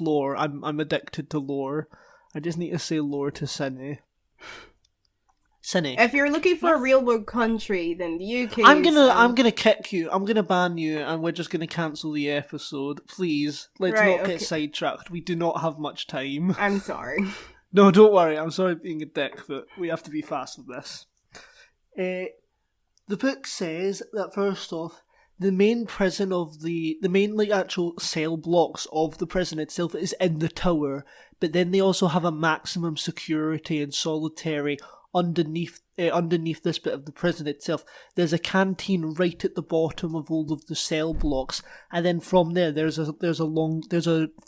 lore. I'm addicted to lore. I just need to say lore to Cindy. Cindy. If you're looking for a real world country, then the UK I'm is, gonna kick you. I'm gonna ban you, and we're just gonna cancel the episode. Please, let's Right, not okay. get sidetracked. We do not have much time. I'm sorry. No, don't worry. I'm sorry for being a dick, but we have to be fast with this. The book says that first off, the main prison of the main like actual cell blocks of the prison itself is in the tower, but then they also have a maximum security and solitary underneath this bit of the prison itself. There's a canteen right at the bottom of all of the cell blocks, and then from there there's a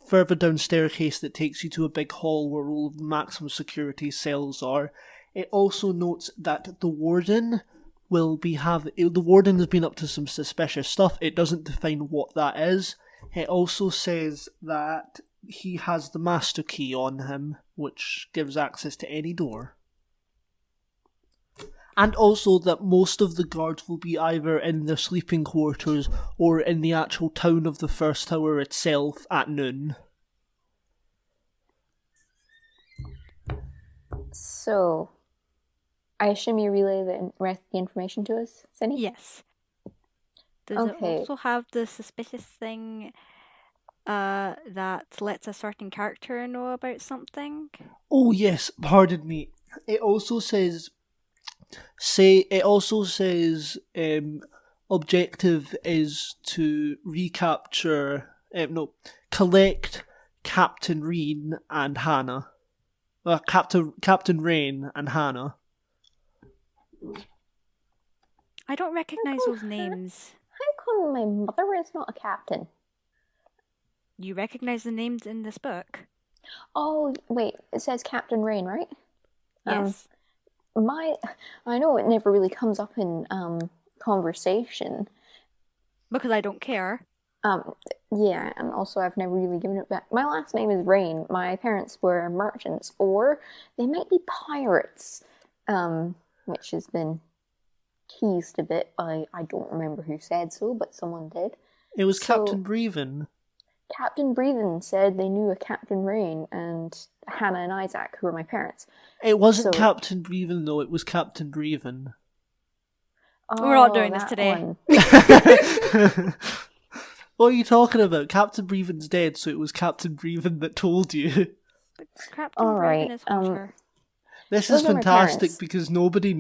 further down staircase that takes you to a big hall where all of the maximum security cells are. It also notes that the warden has been up to some suspicious stuff. It doesn't define what that is. It also says that he has the master key on him, which gives access to any door. And also that most of the guards will be either in their sleeping quarters or in the actual town of the first tower itself at noon. So, I assume you relay the information to us, Cindy? Yes. Does it Okay. also have the suspicious thing that lets a certain character know about something? Oh yes, pardon me. It also says objective is to collect Captain Reen and Hannah. Captain Rain and Hannah. I don't recognize those names. How come my mother is not a captain? You recognize the names in this book? Oh, wait, it says Captain Rain, right? Yes. I know it never really comes up in conversation. Because I don't care. Yeah, and also I've never really given it back. My last name is Rain. My parents were merchants, or they might be pirates, which has been teased a bit by, I don't remember who said so, but someone did. It was So- Captain Breven. Captain Breathen said they knew a Captain Rain and Hannah and Isaac, who were my parents. It wasn't So- Captain Breven though, it was Captain Breven. We're all doing this that today. one. What are you talking about? Captain Breven's dead, so it was Captain Breven that told you. Captain All Raven right, is water. This Those is are my fantastic parents. because nobody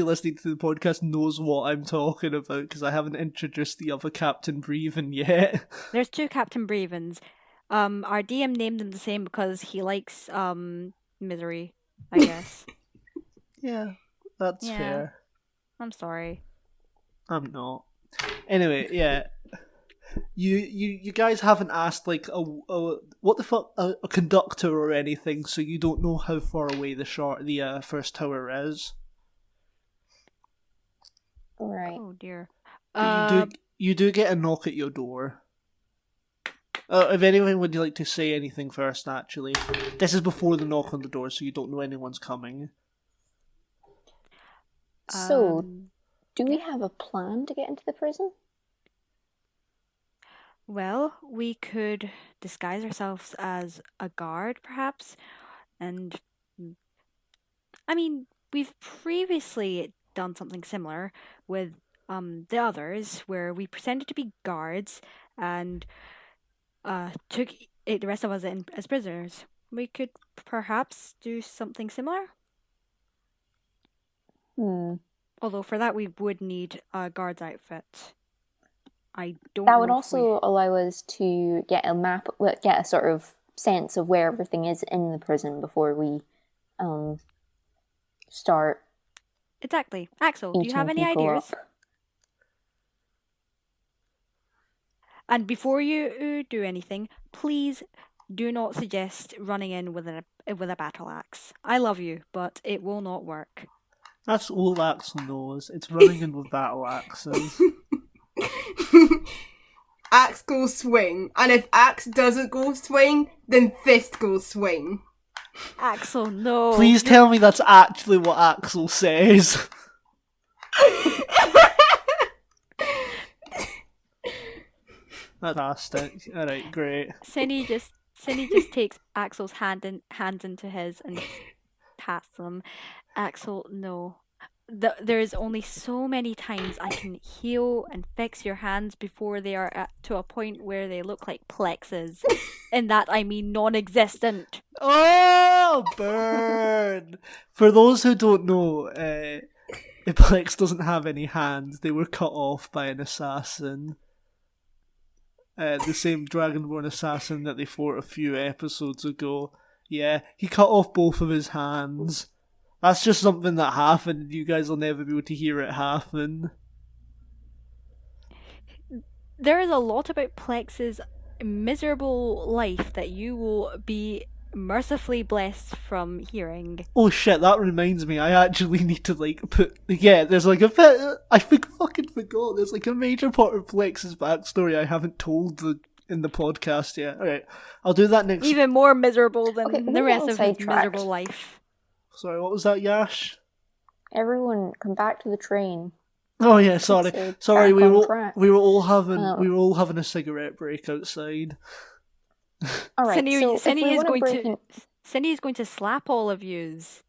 listening to the podcast knows what I'm talking about because I haven't introduced the other Captain Breven yet. There's 2 Captain Brevens. Our DM named them the same because he likes misery, I guess. Yeah, that's Yeah. fair. I'm sorry. I'm not. Anyway, yeah. You guys haven't asked like a what the fuck a conductor or anything, so you don't know how far away the first tower is. Right. Oh dear. But you do get a knock at your door. If anyone would like to say anything first, actually, this is before the knock on the door, so you don't know anyone's coming. So, Um, do we have a plan to get into the prison? Well, we could disguise ourselves as a guard, perhaps, and I mean, we've previously done something similar with the others, where we pretended to be guards, and took the rest of us in as prisoners. We could perhaps do something similar. Although for that we would need a guard's outfit. I don't. That would know if also allow us to get a map, get a sort of sense of where everything is in the prison before we start. Exactly. Axel, do you have any people ideas? up. And before you do anything, please do not suggest running in with a battle axe. I love you, but it will not work. That's all Axel knows. It's running in with battle axes. Axe goes swing, and if axe doesn't go swing, then fist goes swing. Axel, no. Please tell me that's actually what Axel says. Fantastic. Alright, great. Cindy just takes Axel's hands into his and pats them. Axel, no. There is only so many times I can heal and fix your hands before they are to a point where they look like plexes. And that I mean non-existent. Oh, burn! For those who don't know, Plex doesn't have any hands. They were cut off by an assassin. The same dragonborn assassin that they fought a few episodes ago. Yeah, he cut off both of his hands. That's just something that happened. You guys will never be able to hear it happen. There is a lot about Plex's miserable life that you will be mercifully blessed from hearing. Oh shit, that reminds me, I actually need to there's like a bit, fucking forgot, there's like a major part of Plex's backstory I haven't told in the podcast yet. Alright, I'll do that next. Even more miserable than the rest of his sidetracked. miserable life. Sorry, what was that, Yash? Everyone, come back to the train. Oh yeah, sorry. Sorry, we were all having a cigarette break outside. All right, Cindy is going to slap all of yous.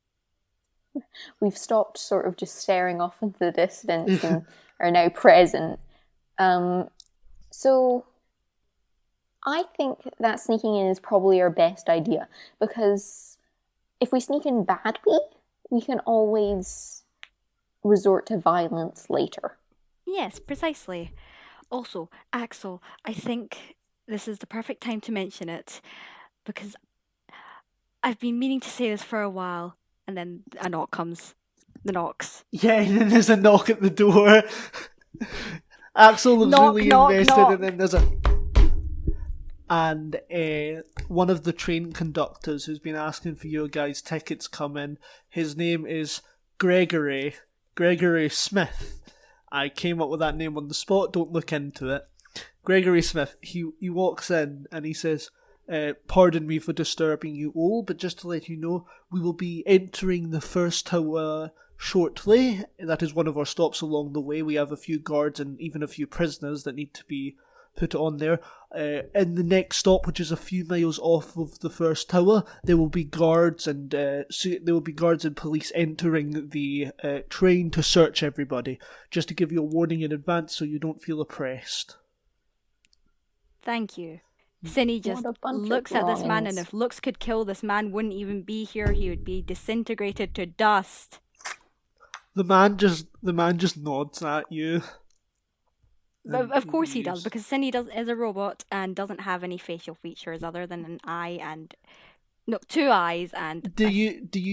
We've stopped sort of just staring off into the distance and are now present. So I think that sneaking in is probably our best idea, because if we sneak in badly, we can always resort to violence later. Yes, precisely. Also, Axel, I think this is the perfect time to mention it, because I've been meaning to say this for a while, and then a knock comes. The knocks. Yeah, and then there's a knock at the door. Axel was really invested, and then there's a... And one of the train conductors who's been asking for your guys' tickets come in. His name is Gregory Smith. I came up with that name on the spot, don't look into it. Gregory Smith, he walks in and he says, pardon me for disturbing you all, but just to let you know, we will be entering the first tower shortly. That is one of our stops along the way. We have a few guards and even a few prisoners that need to be put on there. In the next stop, which is a few miles off of the first tower, there will be guards and police entering the train to search everybody. Just to give you a warning in advance, so you don't feel oppressed. Thank you. Cindy just looks at this man, and if looks could kill, this man wouldn't even be here. He would be disintegrated to dust. The man just nods at you. Of course he does, because Cindy is a robot and doesn't have any facial features other than an eye and two eyes and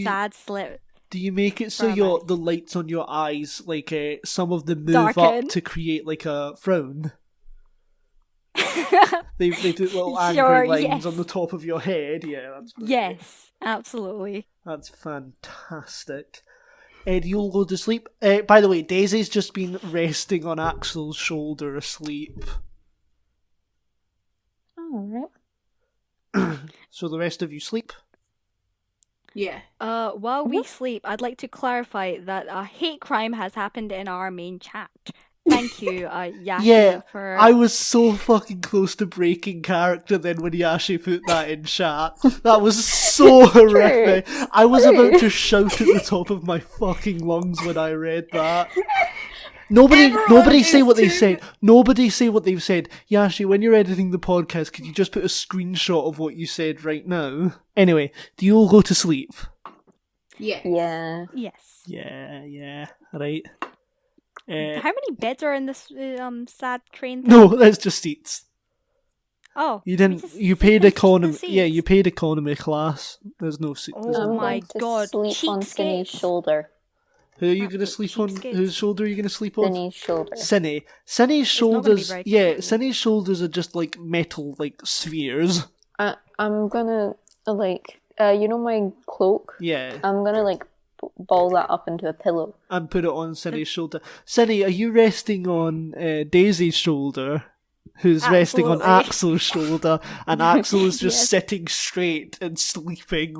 sad slit. Do you make it so the lights on your eyes, like some of them move darken up to create like a frown? they do little angry lines on the top of your head. Yeah, that's great. Yes, absolutely. That's fantastic. Ed, you'll go to sleep. By the way, Daisy's just been resting on Axel's shoulder asleep. Alright. So the rest of you sleep? Yeah. While we sleep, I'd like to clarify that a hate crime has happened in our main chat. Thank you, Yashi, for... I was so fucking close to breaking character then when Yashi put that in chat. That was so horrific. I was about to shout at the top of my fucking lungs when I read that. Nobody say is what they too- said. Nobody say what they've said. Yashi, when you're editing the podcast, could you just put a screenshot of what you said right now? Anyway, do you all go to sleep? Yeah. Yeah. Yes. Yeah, right. How many beds are in this sad train thing? No, that's just seats. Oh, You we didn't. just You sleep paid in just the economy. Yeah, seats. you paid economy class. There's no seat. Oh there's no- I'm my going to God, sleep on Cinny's cheapskates. shoulder. Who are you going to Absolute sleep on? cheapskates. Whose shoulder are you going to sleep on? Cinny's shoulder. Cinny's not gonna be shoulders. very Yeah, comfortable. Cinny's shoulders are just like metal, like spheres. I'm gonna you know my cloak. Yeah, I'm gonna ball that up into a pillow. and put it on Cinny's shoulder. Cinny, are you resting on Daisy's shoulder? Who's resting on Absolutely. Axel's shoulder, and Axel is just Yes. sitting straight and sleeping.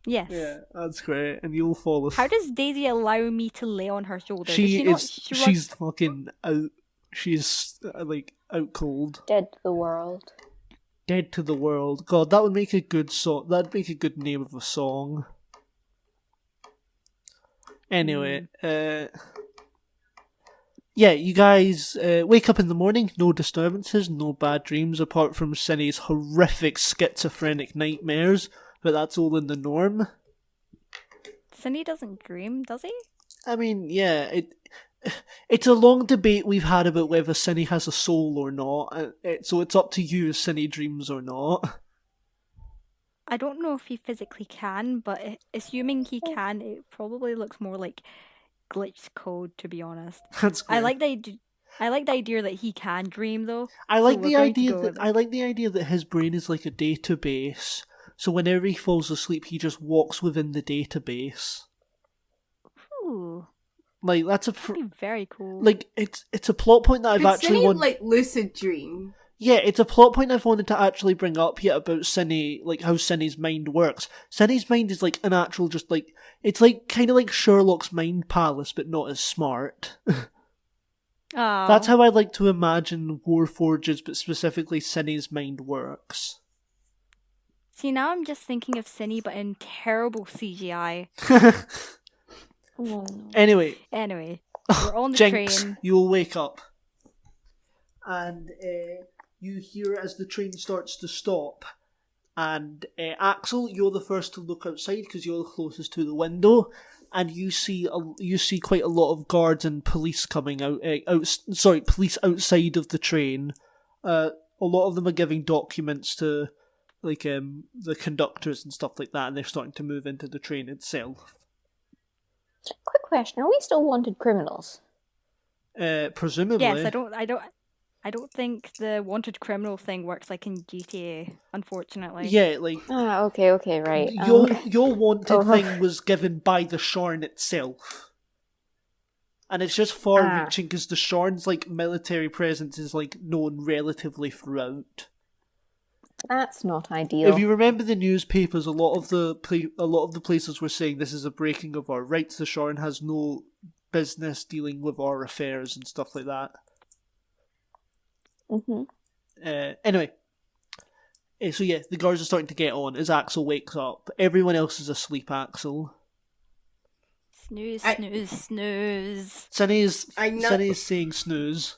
Yes. Yeah, that's great, and you'll fall asleep. How does Daisy allow me to lay on her shoulder? Does She not- is. she She's fucking out. She's out cold. Dead to the world. Dead to the world. God, that would make a good song. That'd make a good name of a song. Anyway, yeah, you guys wake up in the morning, no disturbances, no bad dreams, apart from Cinny's horrific schizophrenic nightmares, but that's all in the norm. Cindy doesn't dream, does he? I mean, yeah, it's a long debate we've had about whether Cinny has a soul or not, so it's up to you if Cinny dreams or not. I don't know if he physically can, but assuming he can, it probably looks more like glitched code, to be honest. That's great. I like the idea that he can dream, though. I so like we're the going to idea go that with it. I like the idea that his brain is like a database. So whenever he falls asleep, he just walks within the database. Ooh, Like that's that'd be very cool. like it's a plot point that I've Could actually Cinny, wanted. lucid dream? Yeah, it's a plot point I've wanted to actually bring up yet about Cinny, like how Cinny's mind works. Cinny's mind is like an actual, just like it's like kind of like Sherlock's mind palace, but not as smart. Oh, That's how I like to imagine Warforges, but specifically Cinny's mind works. See, now I'm just thinking of Cinny, but in terrible CGI. Oh, no. Anyway, Anyway, we're on the Jinx, train. you'll wake up. And you hear as the train starts to stop. And Axel, you're the first to look outside because you're the closest to the window. And you see quite a lot of guards and police coming out. Police outside of the train. A lot of them are giving documents to the conductors and stuff like that, and they're starting to move into the train itself. Quick question: are we still wanted criminals? Presumably. Yes, I don't think the wanted criminal thing works like in GTA, unfortunately. Yeah, like Okay, right. your wanted Oh. thing was given by the Sharn itself, and it's just far-reaching because the Sharn's military presence is known relatively throughout. That's not ideal. If you remember the newspapers, a lot of the places were saying this is a breaking of our rights. The Sharn has no business dealing with our affairs and stuff like that. Mm-hmm. Anyway, so yeah, the guards are starting to get on as Axel wakes up. Everyone else is asleep. Axel. Snooze, I- snooze, snooze. Sunny's know- saying snooze.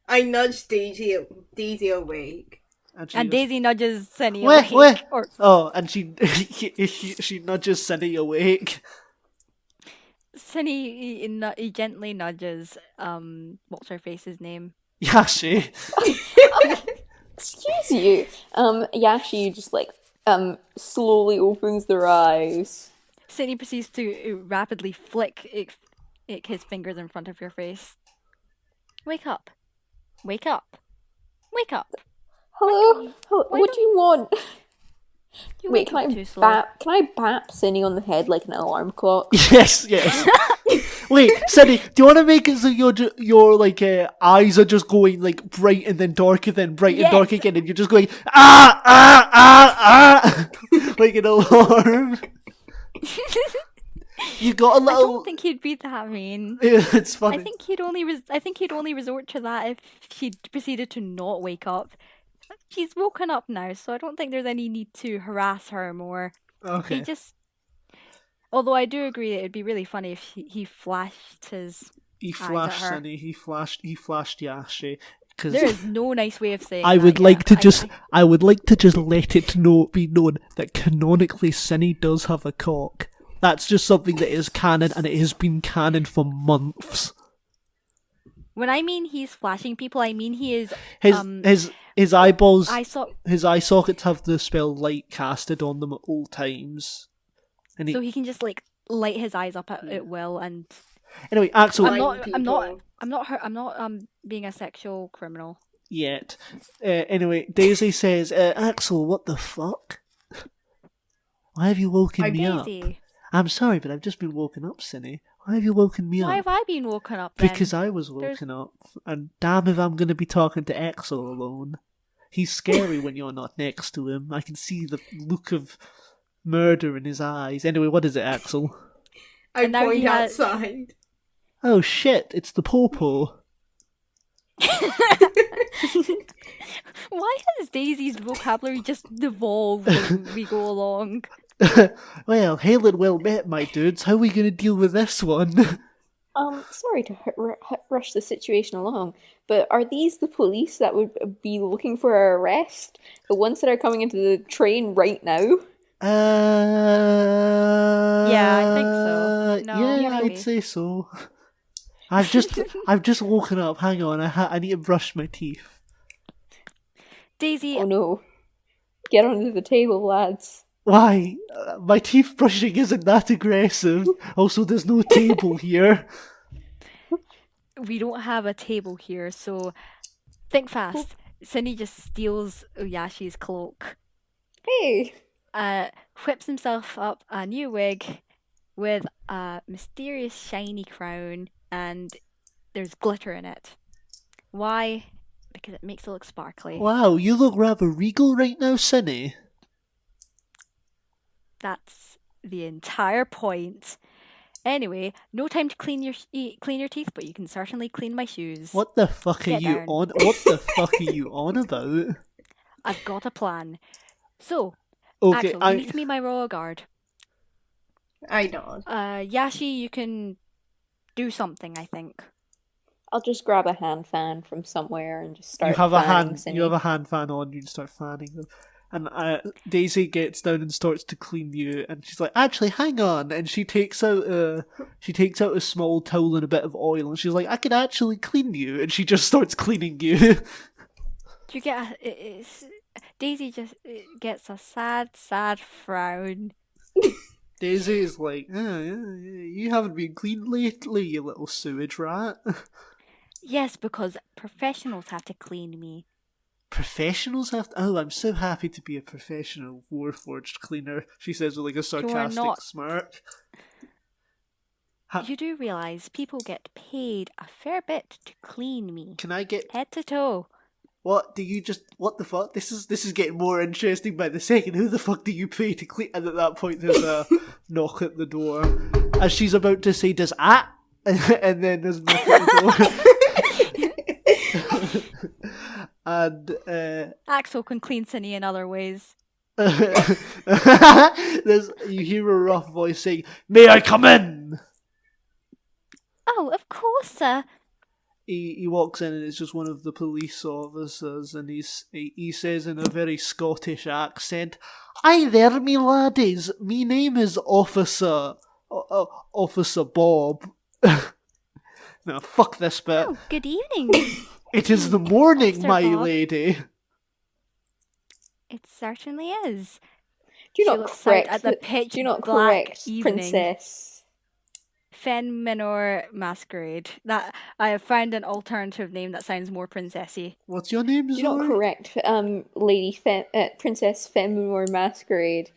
I nudged Daisy awake. And Daisy nudges Cinny Wait, awake. wait. Oh, and she she nudges Cinny awake. Cinny he gently nudges what's her face's name? Yashi. Excuse you. Yashi just slowly opens their eyes. Cinny proceeds to rapidly flick his fingers in front of your face. Wake up. Wake up. Wake up. Hello. What do you want? You Wait, wake can up I too slow. Can I bap Cinny on the head like an alarm clock? Yes. Wait, Cindy, do you want to make it so your eyes are just going bright and then dark and then bright and Yes. dark again, and you're just going ah ah ah ah like an alarm? You got a I little. don't think he'd be that mean. It's funny. I think he'd only resort to that if she proceeded to not wake up. She's woken up now, so I don't think there's any need to harass her more. Okay. He just Although I do agree that it'd be really funny if he flashed his He eyes at flashed her. Sunny. He flashed Yashi. Because There is no nice way of saying I that, would yeah. like to I would like to just let it be known that canonically Cinny does have a cock. That's just something that is canon, and it has been canon for months. When I mean he's flashing people, I mean he is His eyeballs, eye his eye sockets have the spell light casted on them at all times, and so he can just like light his eyes up at will. And anyway, Axel. I'm not being a sexual criminal Yet. Anyway, Daisy says, Axel, what the fuck? Why have you woken me up? Daisy. I'm sorry, but I've just been woken up, Cinny. Why have you woken me up? Why have I been woken up then? Because I was woken up. And damn if I'm going to be talking to Axel alone. He's scary when you're not next to him. I can see the look of murder in his eyes. Anyway, what is it, Axel? I now point he has- outside. Oh shit, it's the Popo. Why has Daisy's vocabulary just devolved as we go along? Well, hail and well met, my dudes. How are we going to deal with this one? Sorry to rush the situation along, but are these the police that would be looking for our arrest? The ones that are coming into the train right now? Yeah, I think so. No, yeah, maybe. I'd say so. I've just woken up. Hang on, I need to brush my teeth. Daisy, Oh no. Get under the table, lads. Why? My teeth brushing isn't that aggressive. Also, there's no table here. we don't have a table here, so think fast. Cindy just steals Oyashi's cloak, Hey! whips himself up a new wig with a mysterious shiny crown, and there's glitter in it. Why? Because it makes it look sparkly. Wow, you look rather regal right now, Cinny. That's the entire point. Anyway, no time to clean your teeth, but you can certainly clean my shoes. What the fuck are Get you down. on? What the fuck are you on about? I've got a plan. So, Okay, Axel, you need to be my royal guard. I don't. Yashi, you can do something, I think. I'll just grab a hand fan from somewhere and just start you have a fanning hand. Cindy. You have a hand fan on. You start fanning them, and Daisy gets down and starts to clean you. And she's like, "Actually, hang on!" And she takes out a small towel and a bit of oil, and she's like, "I can actually clean you." And she just starts cleaning you. Do you get Daisy just gets a sad frown. Daisy is like, "Oh, you haven't been clean lately, you little sewage rat." Yes, because professionals have to clean me. Professionals have to... Oh, I'm so happy to be a professional Warforged cleaner, she says with like a sarcastic not. smirk. You do realise people get paid a fair bit to clean me. Can I get... Head to toe. What do you just... What the fuck? This is getting more interesting by the second. Who the fuck do you pay to clean... And at that point there's a knock at the door. As she's about to say, does ah? And then there's a knock at the door. And Axel can clean Cindy in other ways. you hear a rough voice saying, "May I come in?" Oh, of course, sir. He walks in and it's just one of the police officers, and he says in a very Scottish accent, "Hi there, me laddies. Me name is Officer Bob." No, fuck this bit. Oh, good evening. It is the morning, Mr. my Bob. lady. It certainly is. Do you She not looks correct? out at the pitch do you not black correct, evening. princess? Fen Minor Masquerade. That I have found an alternative name that sounds more princessy. What's your name, Do you not Zoe? correct, Princess Femur Masquerade?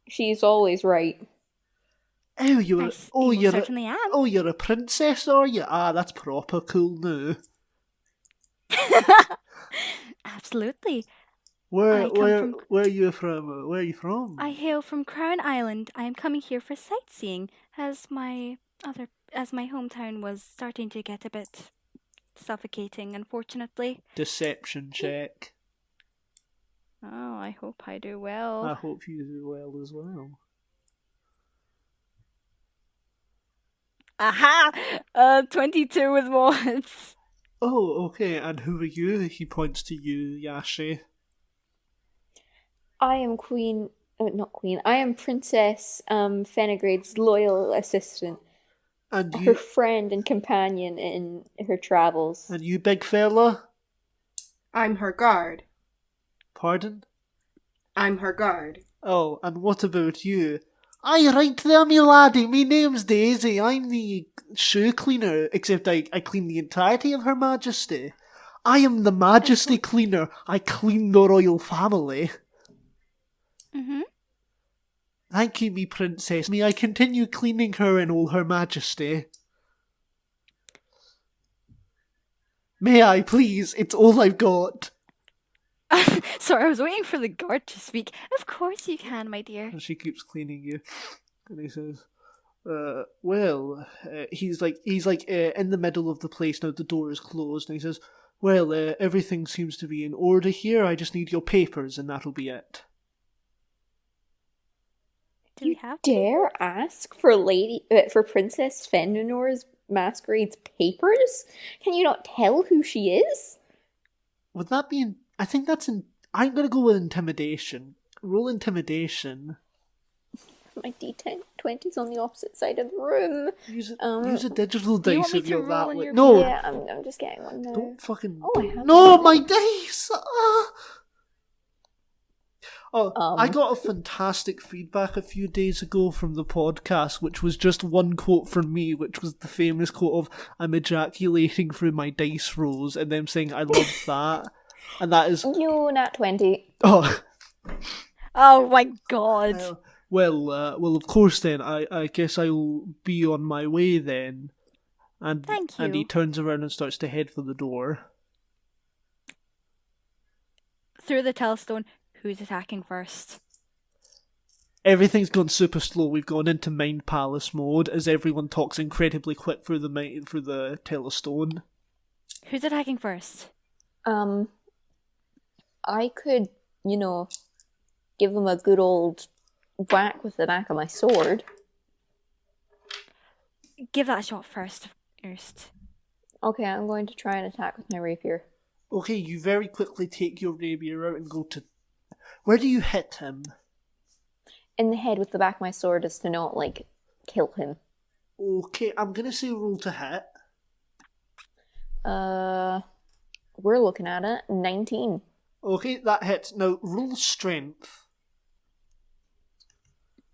She's always right. Oh, you're... I Oh, most you're... certainly am. Oh, you're a princess, are you? Ah, that's proper cool now. Absolutely. Where I come are you from? Where are you from? I hail from Crown Island. I am coming here for sightseeing, as my hometown was starting to get a bit suffocating, unfortunately. Deception check. Oh, I hope I do well. I hope you do well as well. Aha! 22 with mods. Oh, okay, and who are you? He points to you, Yashi. I am I am Princess Fenegrade's loyal assistant, And her you, friend and companion in her travels. and you, big fella? I'm her guard. Pardon? I'm her guard. Oh, and what about you? Aye, right there, me laddie. Me name's Daisy. I'm the shoe cleaner, except I clean the entirety of Her Majesty. I am the Majesty Cleaner. I clean the royal family. Mm-hmm. Thank you, me princess. May I continue cleaning her in all Her Majesty? May I, please? It's all I've got. Sorry, I was waiting for the guard to speak. Of course you can, my dear. And she keeps cleaning you. And he says, he's in the middle of the place now. The door is closed, and he says, "Well, everything seems to be in order here. I just need your papers, and that'll be it." Do we have Dare ask for Princess Fendinor's masquerade's papers? Can you not tell who she is? Would that be? I think that's in. I'm gonna go with intimidation. Roll intimidation. My D20's on the opposite side of the room. Use a digital Do you dice want me if to you're roll that on way. your No, Yeah, I'm just getting one now. don't fucking. Oh, I have No, one. my dice. Ah. Oh, I got a fantastic feedback a few days ago from the podcast, which was just one quote from me, which was the famous quote of "I'm ejaculating through my dice rolls," and them saying "I love that," and that is You nat 20. oh. Oh my god. Well, of course then, I guess I'll be on my way then. And, Thank And he you. turns around and starts to head for the door. Through the telestone, who's attacking first? Everything's gone super slow. We've gone into Mind Palace mode as everyone talks incredibly quick through the telestone. Who's attacking first? I could, give them a good old whack with the back of my sword. Give that a shot first. Okay, I'm going to try and attack with my rapier. Okay, you very quickly take your rapier out and go to... Where do you hit him? In the head with the back of my sword is to not, kill him. Okay, I'm gonna say roll to hit. We're looking at it. 19. Okay, that hits. Now, roll strength.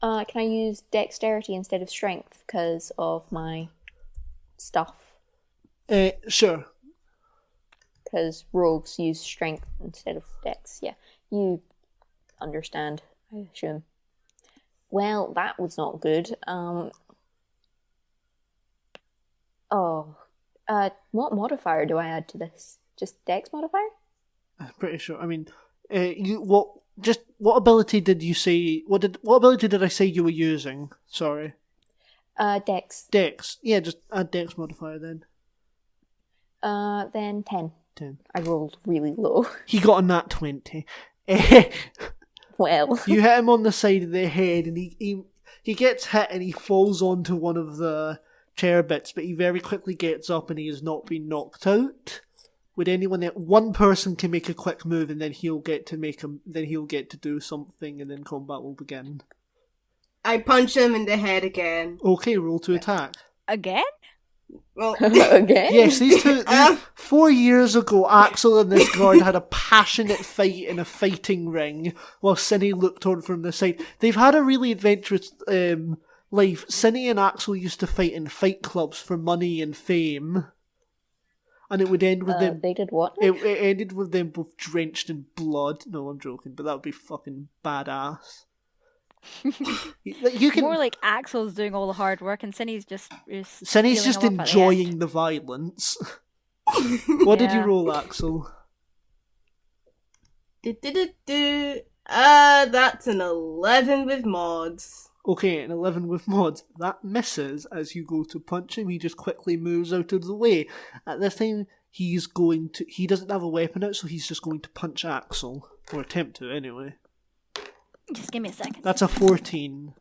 Can I use dexterity instead of strength because of my stuff? Sure. Because rogues use strength instead of dex. Yeah, you understand, I assume. Well, that was not good. What modifier do I add to this? Just dex modifier? I'm pretty sure. I mean, what ability did you say? What ability did I say you were using? Sorry. Dex. Dex. Yeah, just add dex modifier then. Then 10. 10. I rolled really low. He got a nat 20. Well. You hit him on the side of the head, and he gets hit, and he falls onto one of the chair bits, but he very quickly gets up, and he has not been knocked out. Would one person can make a quick move, and then he'll get to do something, and then combat will begin. I punch him in the head again. Okay, roll to attack. Again? Well, Again? Yes, these 4 years ago, Axel and this guard had a passionate fight in a fighting ring, while Cinny looked on from the side. They've had a really adventurous life. Cinny and Axel used to fight in fight clubs for money and fame. And it would end with them... They did what? It ended with them both drenched in blood. No, I'm joking, but that would be fucking badass. You can... More like Axel's doing all the hard work and Cinny's just Cinny's healing just him up at the enjoying end. the violence. What did you Yeah. roll, Axel? That's an 11 with mods. Okay, an 11 with mods. That misses as you go to punch him. He just quickly moves out of the way. At this time, he doesn't have a weapon out, so he's just going to punch Axel. Or attempt to, anyway. Just give me a second. That's a 14.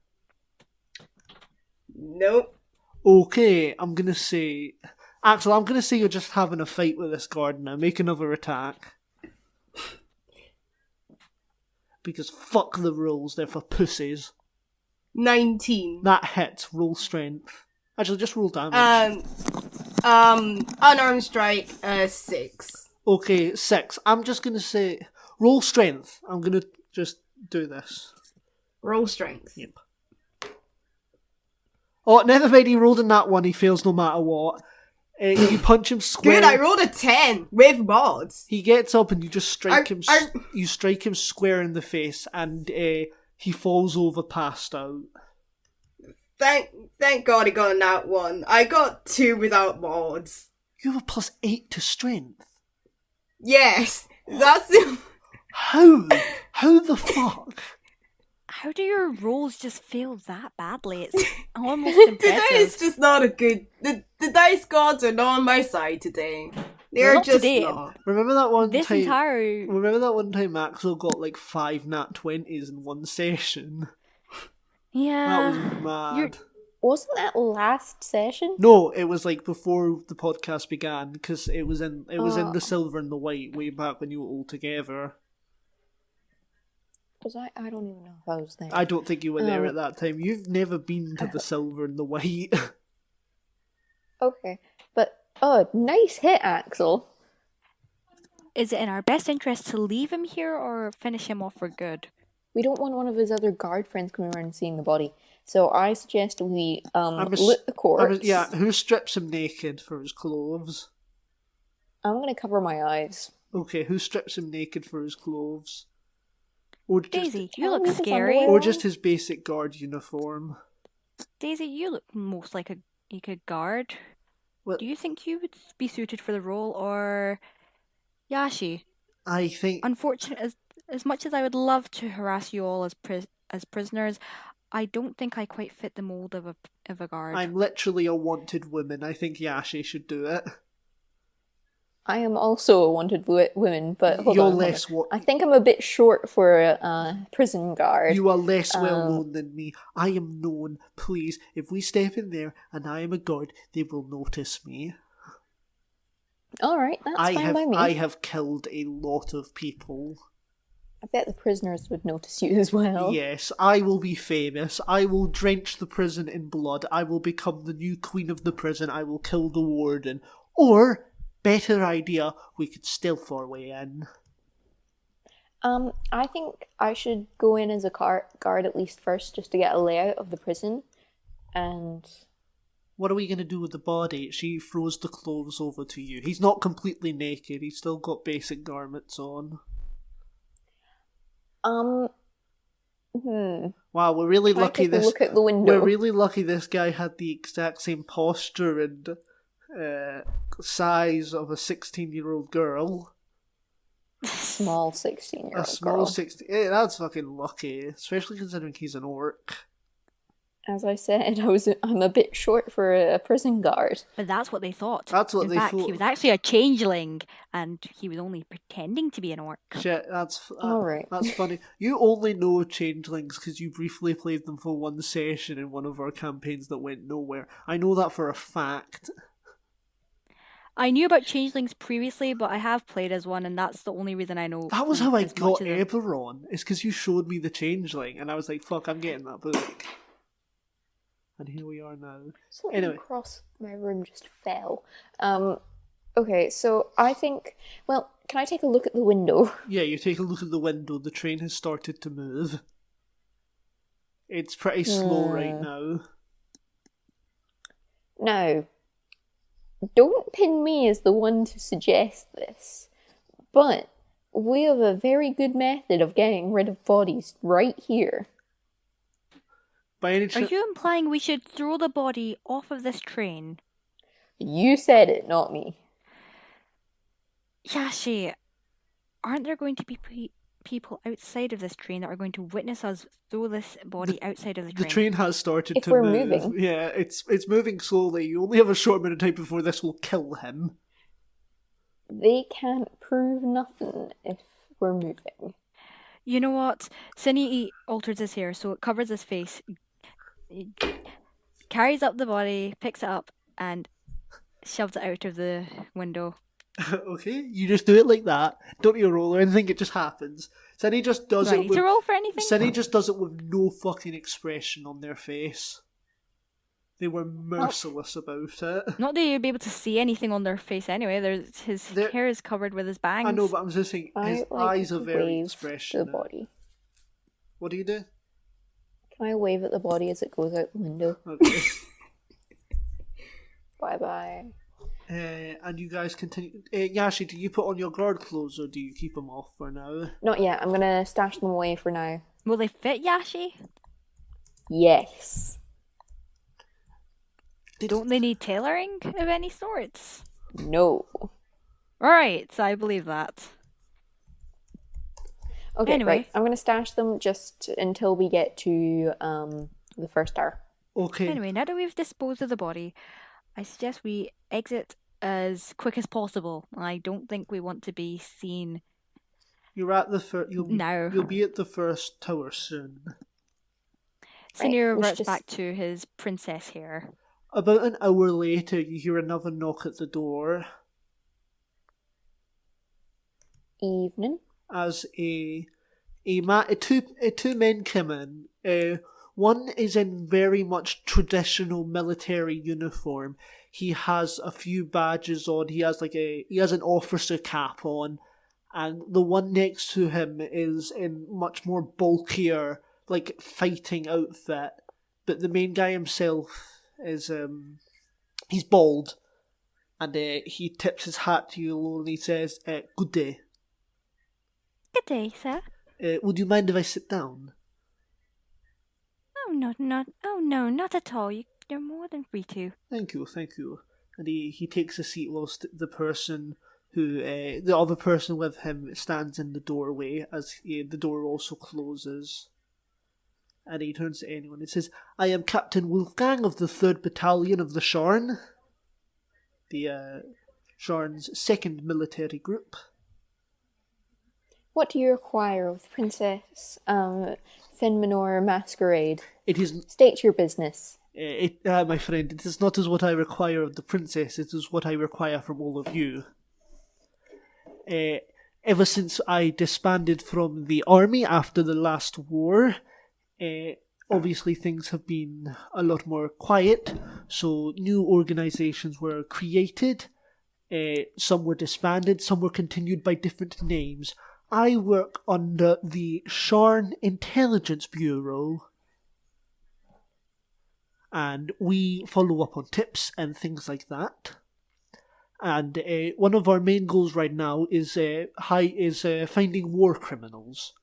Nope. Okay, I'm gonna say... Axel, I'm gonna say you're just having a fight with this guard now. Make another attack. Because fuck the rules, they're for pussies. 19. That hits, roll strength. Actually, just roll damage. Unarmed strike, 6. Okay, 6. I'm just gonna say... Roll strength. I'm gonna just do this. Roll strength. Yep. Oh, never mind, he rolled in that one, he fails no matter what. You punch him square. Good, I rolled a 10 with mods. He gets up and you just strike him. I- You strike him square in the face, and he falls over, passed out. Thank God he got in that one. I got 2 without mods. You have a +8 to strength. Yes, that's the... How? How the fuck? How do your rolls just fail that badly? It's almost Today impressive. is just not a good... The dice gods are not on my side today. They're Not just today. not. Remember that one This time? entire Remember that one time Axel got like 5 nat 20s in one session? That was mad. Wasn't that last session? No, it was like before the podcast began, because it was in the silver and the white way back when you were all together. Was I? I don't even know if I was there. I don't think you were there at that time. You've never been to the silver and the white. Okay, but nice hit, Axel. Is it in our best interest to leave him here or finish him off for good? We don't want one of his other guard friends coming around and seeing the body. So I suggest we s- loot the corpse. Yeah, who strips him naked for his clothes? I'm gonna cover my eyes. Okay, who strips him naked for his clothes? Or just, Daisy, you Tell look me his scary. underwear. or just his basic guard uniform. Daisy, you look most like a good guard. Well, Do you think you would be suited for the role, or Yashi? I think Unfortunate as much as I would love to harass you all as prisoners, I don't think I quite fit the mold of a guard. I'm literally a wanted woman. I think Yashi should do it. I am also a wanted woman, but hold You're on. less I think I'm a bit short for a prison guard. You are less well known than me. I am known. Please, if we step in there and I am a guard, they will notice me. All right, that's fine by me. I have killed a lot of people. I bet the prisoners would notice you as well. Yes, I will be famous. I will drench the prison in blood. I will become the new queen of the prison. I will kill the warden. Or, better idea, we could stealth our way in. I think I should go in as a guard at least first, just to get a layout of the prison. And What are we going to do with the body? She throws the clothes over to you. He's not completely naked. He's still got basic garments on. hmm. Wow, we're really Can I lucky take a this... look at the window? We're really lucky this guy had the exact same posture and size of a 16-year-old girl. Small 16-year-old A small girl. 16... Yeah, that's fucking lucky. Especially considering he's an orc. As I said, I'm a bit short for a prison guard. But that's what they thought. That's what In they fact, thought. he was actually a changeling, and he was only pretending to be an orc. Shit, that's Alright. That's funny. You only know changelings because you briefly played them for one session in one of our campaigns that went nowhere. I know that for a fact. I knew about changelings previously, but I have played as one, and that's the only reason I know. That was how I as got much as a- Eberron. It's because you showed me the changeling, and I was like, "Fuck, I'm getting that book." And here we are now. Something Anyway. across my room just fell. Okay, so I think... Well, can I take a look at the window? Yeah, you take a look at the window. The train has started to move. It's pretty slow right now. Now, don't pin me as the one to suggest this, but we have a very good method of getting rid of bodies right here. By any Are chance, you implying we should throw the body off of this train? You said it, not me. Yashi, aren't there going to be people outside of this train that are going to witness us throw this body outside of the train? the train has started If to we're move. moving. Yeah, it's moving slowly. You only have a short amount of time before this will kill him. They can't prove nothing if we're moving. You know what? Cine alters his hair so it covers his face. carries up the body, picks it up, and shoves it out of the window. Okay, you just do it like that. Don't need a roll or anything, it just happens. Cindy just does Do I it need with... to roll for anything? Cindy just does it with no fucking expression on their face. They were merciless about it. Not that you'd be able to see anything on their face anyway. His They're- hair is covered with his bangs. I know, but I'm just saying, his I like eyes are to very wave expressionate. the body. What do you do? Can I wave at the body as it goes out the window? Okay. Bye-bye. And you guys continue... Yashi, do you put on your guard clothes or do you keep them off for now? Not yet. I'm gonna stash them away for now. Will they fit Yashi? Yes. Don't they need tailoring of any sorts? No. Alright, I believe that. Okay, Anyway. right. I'm gonna stash them just until we get to the first hour. Okay. Anyway, now that we've disposed of the body, I suggest we exit as quick as possible. I don't think we want to be seen You're at the first... now. You'll be at the first tower soon. Senior we should reverts just- back to his princess hair. About an hour later, you hear another knock at the door Evening. as two men come in. One is in very much traditional military uniform. He has a few badges on. He has an officer cap on, and the one next to him is in much more bulkier, like fighting outfit. But the main guy himself is he's bald, and he tips his hat to you and he says, "Good day. Good day, sir. Would you mind if I sit down?" Oh, no, not at all. You're more than free to. Thank you. And he takes a seat whilst the other person with him stands in the doorway as the door also closes. And he turns to anyone and says, "I am Captain Wolfgang of the 3rd Battalion of the Sharn, the Sharn's 2nd military group." What do you require of the Princess Finmanor Masquerade? It is, State your business. my friend, it is not as what I require of the princess, it is what I require from all of you. Ever since I disbanded from the army after the last war, obviously things have been a lot more quiet, so new organizations were created, some were disbanded, some were continued by different names. I work under the Sharn Intelligence Bureau, and we follow up on tips and things like that. And one of our main goals right now is finding war criminals,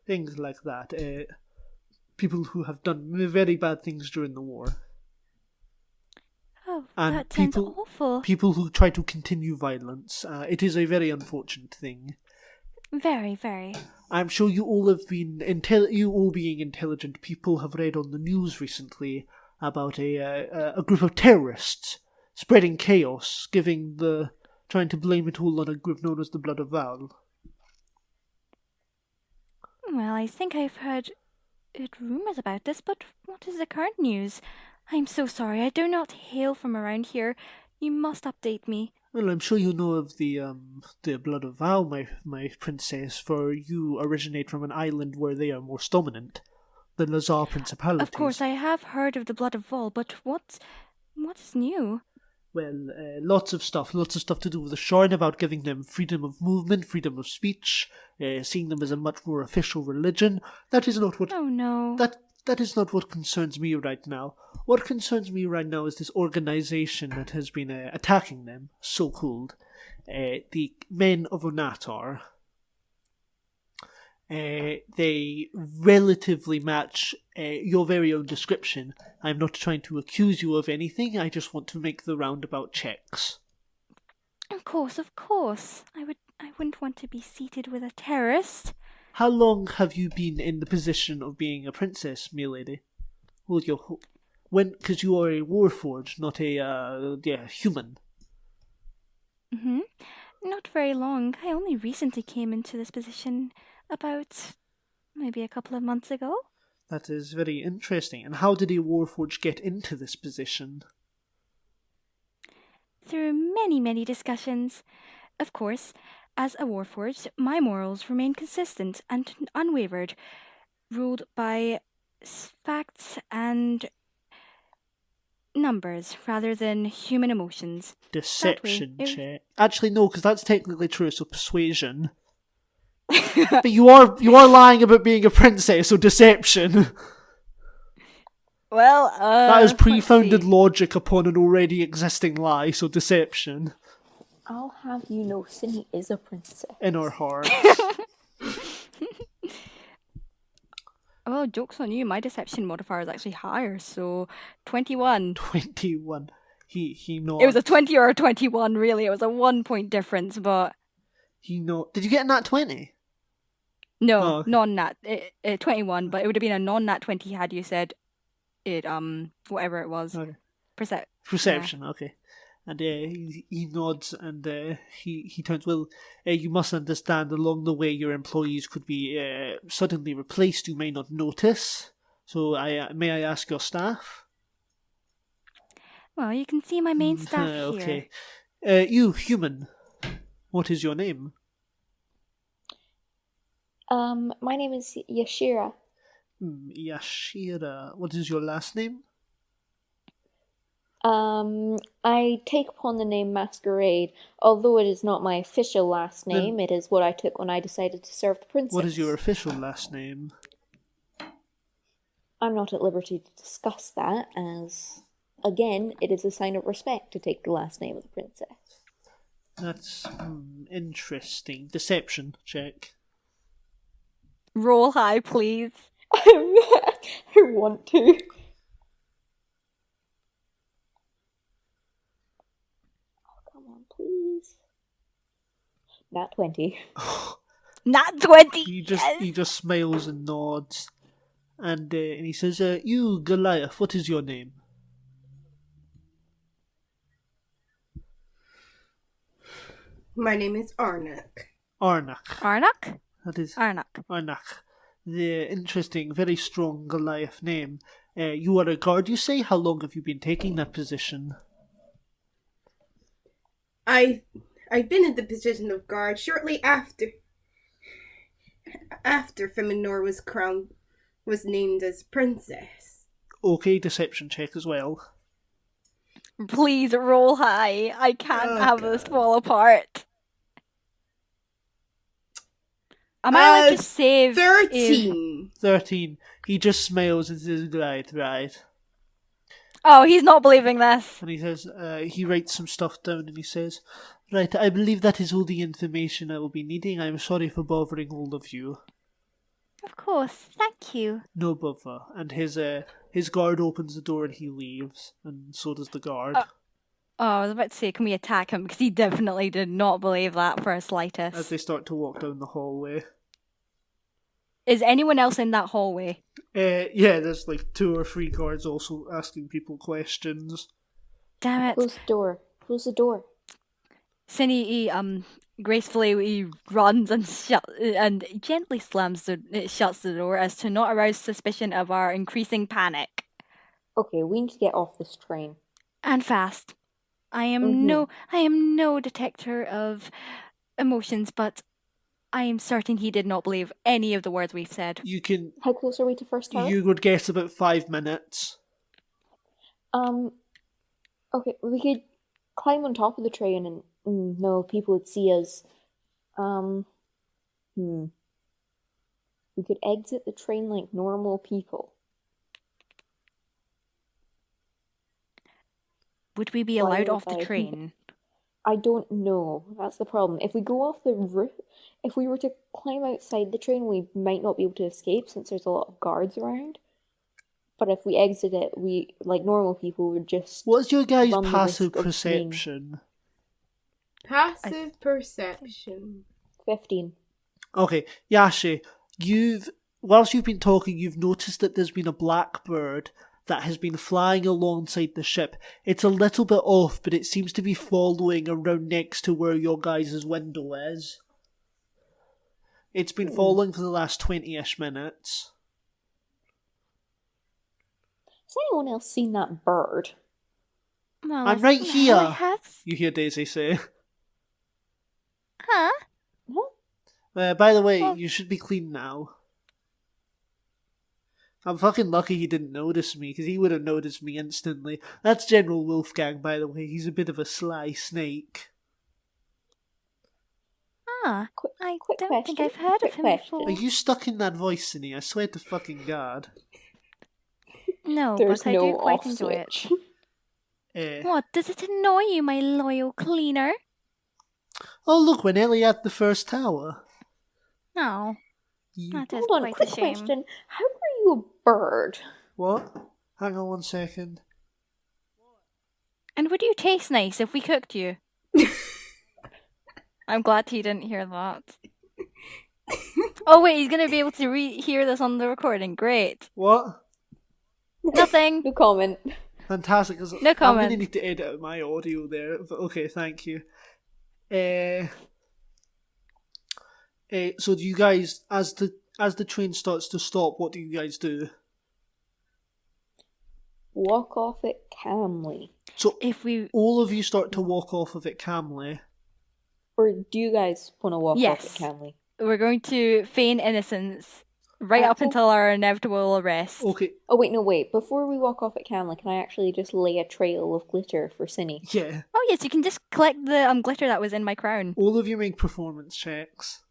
things like that. People who have done very bad things during the war, Oh, and that sounds awful. people who try to continue violence. It is a very unfortunate thing. Very, very. I'm sure you all have been you all being intelligent people have read on the news recently about a group of terrorists spreading chaos, trying to blame it all on a group known as the Blood of Val. Well, I think I've heard rumours about this, but what is the current news? I'm so sorry, I do not hail from around here. You must update me. Well, I'm sure you know of the Blood of Val, my princess, for you originate from an island where they are more dominant, the Lazar Principalities. Of course, I have heard of the Blood of Vol, but what is new? Well, lots of stuff to do with the Sharn about giving them freedom of movement, freedom of speech, seeing them as a much more official religion. That is not what... Oh no. That is not what concerns me right now. What concerns me right now is this organization that has been attacking them, so-called, the men of Onatar. They relatively match your very own description. I'm not trying to accuse you of anything, I just want to make the roundabout checks. Of course. I wouldn't want to be seated with a terrorist. How long have you been in the position of being a princess, milady? Well, because you are a warforged, not a human. Not very long. I only recently came into this position about maybe a couple of months ago. That is very interesting. And how did a warforged get into this position? Through many, many discussions. Of course, as a warforged, my morals remain consistent and unwavered, ruled by facts and numbers rather than human emotions. Deception That way, check. Actually, no, because that's technically true, so persuasion. But you are lying about being a princess, so deception. Well, That is let's pre-founded see. logic upon an already existing lie, so deception. I'll have you know, Cindy is a princess. In our hearts. Oh, joke's on you. My deception modifier is actually higher, so 21. 21. He nods. It was a 20 or a 21, really. It was a 1 point difference, but He nods. Did you get a nat 20? no, Oh, okay. non-nat. 21, but it would have been a non-nat 20 had you said it, whatever it was. Okay. Perception. Okay. And he nods and he turns, well, you must understand along the way your employees could be suddenly replaced. You may not notice. So may I ask your staff? Well, you can see my main staff here. Okay. You, human, what is your name? My name is Yashira. Yashira. What is your last name? I take upon the name Masquerade, although it is not my official last name, it is what I took when I decided to serve the princess. What is your official last name? I'm not at liberty to discuss that, as, again, it is a sign of respect to take the last name of the princess. That's interesting. Deception check. Roll high, please. I want to. Oh, come on, please. Nat 20. Nat 20! He just smiles and nods. And he says, you, Goliath, what is your name? My name is Arnak. Arnak. Arnak? That is Arnak. Arnak. The interesting, very strong Goliath name. You are a guard, you say? How long have you been taking that position? I've been in the position of guard shortly after Feminor was named as princess. Okay, deception check as well. Please roll high. I can't have this fall apart. I might just save 13. 13. He just smiles and says, right. Oh, he's not believing this. And he says, he writes some stuff down and he says, right, I believe that is all the information I will be needing. I'm sorry for bothering all of you. Of course, thank you. No bother. And his guard opens the door and he leaves, and so does the guard. Oh, I was about to say, can we attack him? Because he definitely did not believe that for a slightest. As they start to walk down the hallway. Is anyone else in that hallway? Yeah, there's like 2 or 3 guards also asking people questions. Damn it. Close the door. Close the door. Cindy, he gracefully runs and gently shuts the door as to not arouse suspicion of our increasing panic. Okay, we need to get off this train. And fast. I am no detector of emotions, but I am certain he did not believe any of the words we've said. You can... How close are we to first tower? You would guess about 5 minutes. Okay, we could climb on top of the train and no, people would see us. We could exit the train like normal people. Would we be allowed off the train? I don't know. That's the problem. If we go off the roof, if we were to climb outside the train, we might not be able to escape since there's a lot of guards around. But if we exit it, we, like normal people, would just... What's your guys' run the passive risk of perception? Passive perception. 15. Okay, Yashi, whilst you've been talking, you've noticed that there's been a blackbird that has been flying alongside the ship. It's a little bit off, but it seems to be following around next to where your guys' window is. It's been following for the last 20-ish minutes. anyone else seen that bird? Well, I'm right I here. have. You hear Daisy say. Huh? By the way, Well- you should be clean now. I'm fucking lucky he didn't notice me, because he would have noticed me instantly. That's General Wolfgang, by the way. He's a bit of a sly snake. Ah, Quick- I quick don't think question, I've heard of quick him question. before. Are you stuck in that voice, Cindy? I swear to fucking God. No, There's but I no do quite off enjoy it. switch. What, does it annoy you, my loyal cleaner? Oh, look, we're nearly at the first tower. No, You... that is Hold on, quite quick a shame. question. How are you a bird? What? Hang on 1 second. And would you taste nice if we cooked you? I'm glad he didn't hear that. Oh wait, he's gonna be able to hear this on the recording. Great. What? Nothing. No comment. Fantastic. 'Cause No I'm comment. going to need to edit out my audio there. But okay, thank you. So do you guys, as the train starts to stop, what do you guys do? Walk off it calmly. So If we all of you start to walk off of it calmly. Or do you guys want to walk off Yes. it calmly? we're going to feign innocence right up Axel? until our inevitable arrest. Okay, Oh wait, no wait. Before we walk off it calmly, can I actually just lay a trail of glitter for Cinny? yeah. Oh yes, you can just collect the glitter that was in my crown. All of you make performance checks.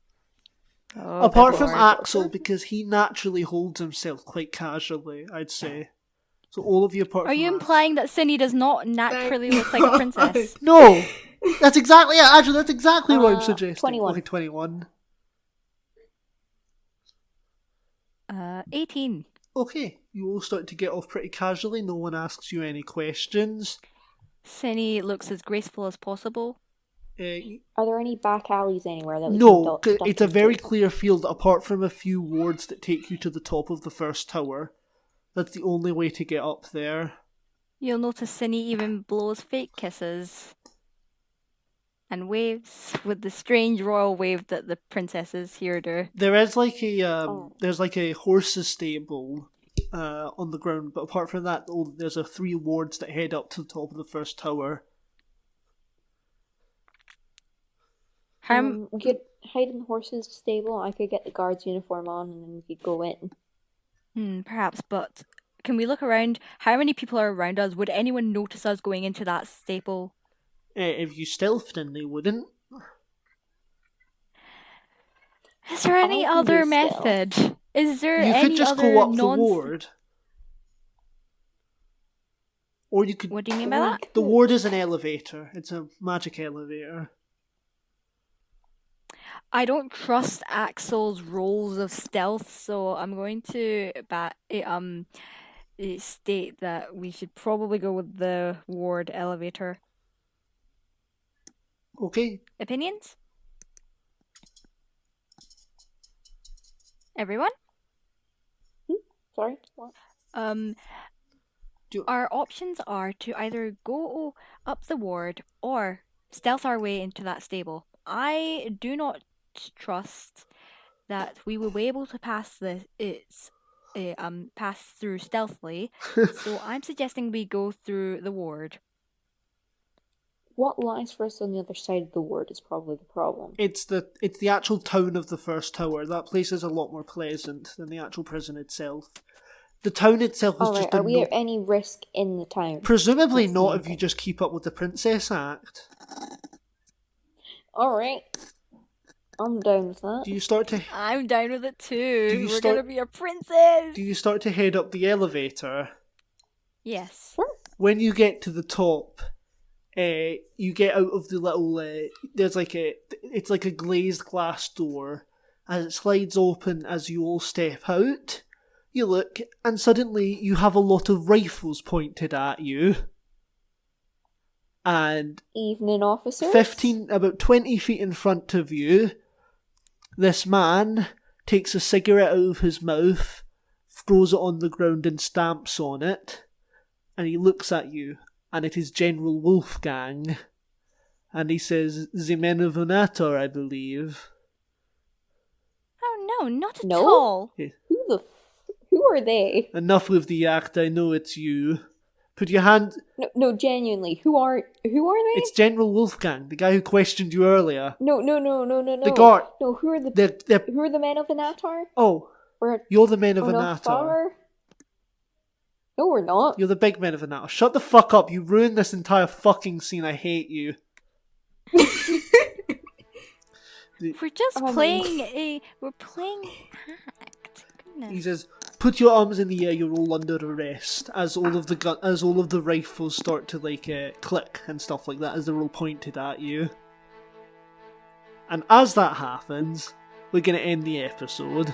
Oh, Apart good from lord. Axel, because he naturally holds himself quite casually, I'd say. So all of you apart Are from you Axel. implying that Cindy does not naturally look like a princess? No! That's exactly it. Actually, that's exactly what I'm suggesting. 21. Okay, 21. 18. Okay, you all start to get off pretty casually. No one asks you any questions. Cindy looks as graceful as possible. Are there any back alleys anywhere that we No, can duck it's a into? very clear field apart from a few wards that take you to the top of the first tower. That's the only way to get up there. You'll notice Cindy even blows fake kisses and waves with the strange royal wave that the princesses here do. There is like a there's like a horses stable on the ground, but apart from that, there's 3 wards that head up to the top of the first tower. We could hide in the horses stable. I could get the guard's uniform on, and then we could go in. Perhaps, but can we look around? How many people are around us? Would anyone notice us going into that stable? If you stealthed in, they wouldn't. Is there any I can other do stealth. method? Is there You any could just other go up the non- ward. Or you could... What do you mean by that? The ward is an elevator. It's a magic elevator. I don't trust Axel's rolls of stealth, so I'm going to state that we should probably go with the ward elevator. Okay. Opinions? Everyone? Sorry? What? Our options are to either go up the ward or stealth our way into that stable. I do not trust that we will be able to pass pass through stealthily, so I'm suggesting we go through the ward. What lies for us on the other side of the ward is probably the problem. It's the actual town of the first tower. That place is a lot more pleasant than the actual prison itself. The town itself is Alright, just are we at any risk in the town? Presumably That's not the if you just keep up with the Princess Act. Alright. I'm down with that. Do you start to I'm down with it too. Do you We're start- gonna be a princess. do you start to head up the elevator? Yes. When you get to the top, you get out of the little it's like a glazed glass door. As it slides open as you all step out, you look and suddenly you have a lot of rifles pointed at you. And Evening officers? about 20 feet in front of you, this man takes a cigarette out of his mouth, throws it on the ground and stamps on it, and he looks at you, and it is General Wolfgang, and he says, "The men of Onatar, I believe." Oh no, not at No? all. Who Who are they? Enough with the act, I know it's you. Put your hand... No, genuinely. Who are they? It's General Wolfgang, the guy who questioned you earlier. No. The guard. No, who are the They're... who are the men of Onatar? Oh, Or you're the men of Onatar. Onatar? No, we're not. You're the big men of Onatar. Shut the fuck up, you ruined this entire fucking scene, I hate you. We're just playing we're playing act. Goodness. He says, "Put your arms in the air. You're all under arrest." As all of the rifles start to click and stuff like that, as they're all pointed at you. And as that happens, we're gonna end the episode.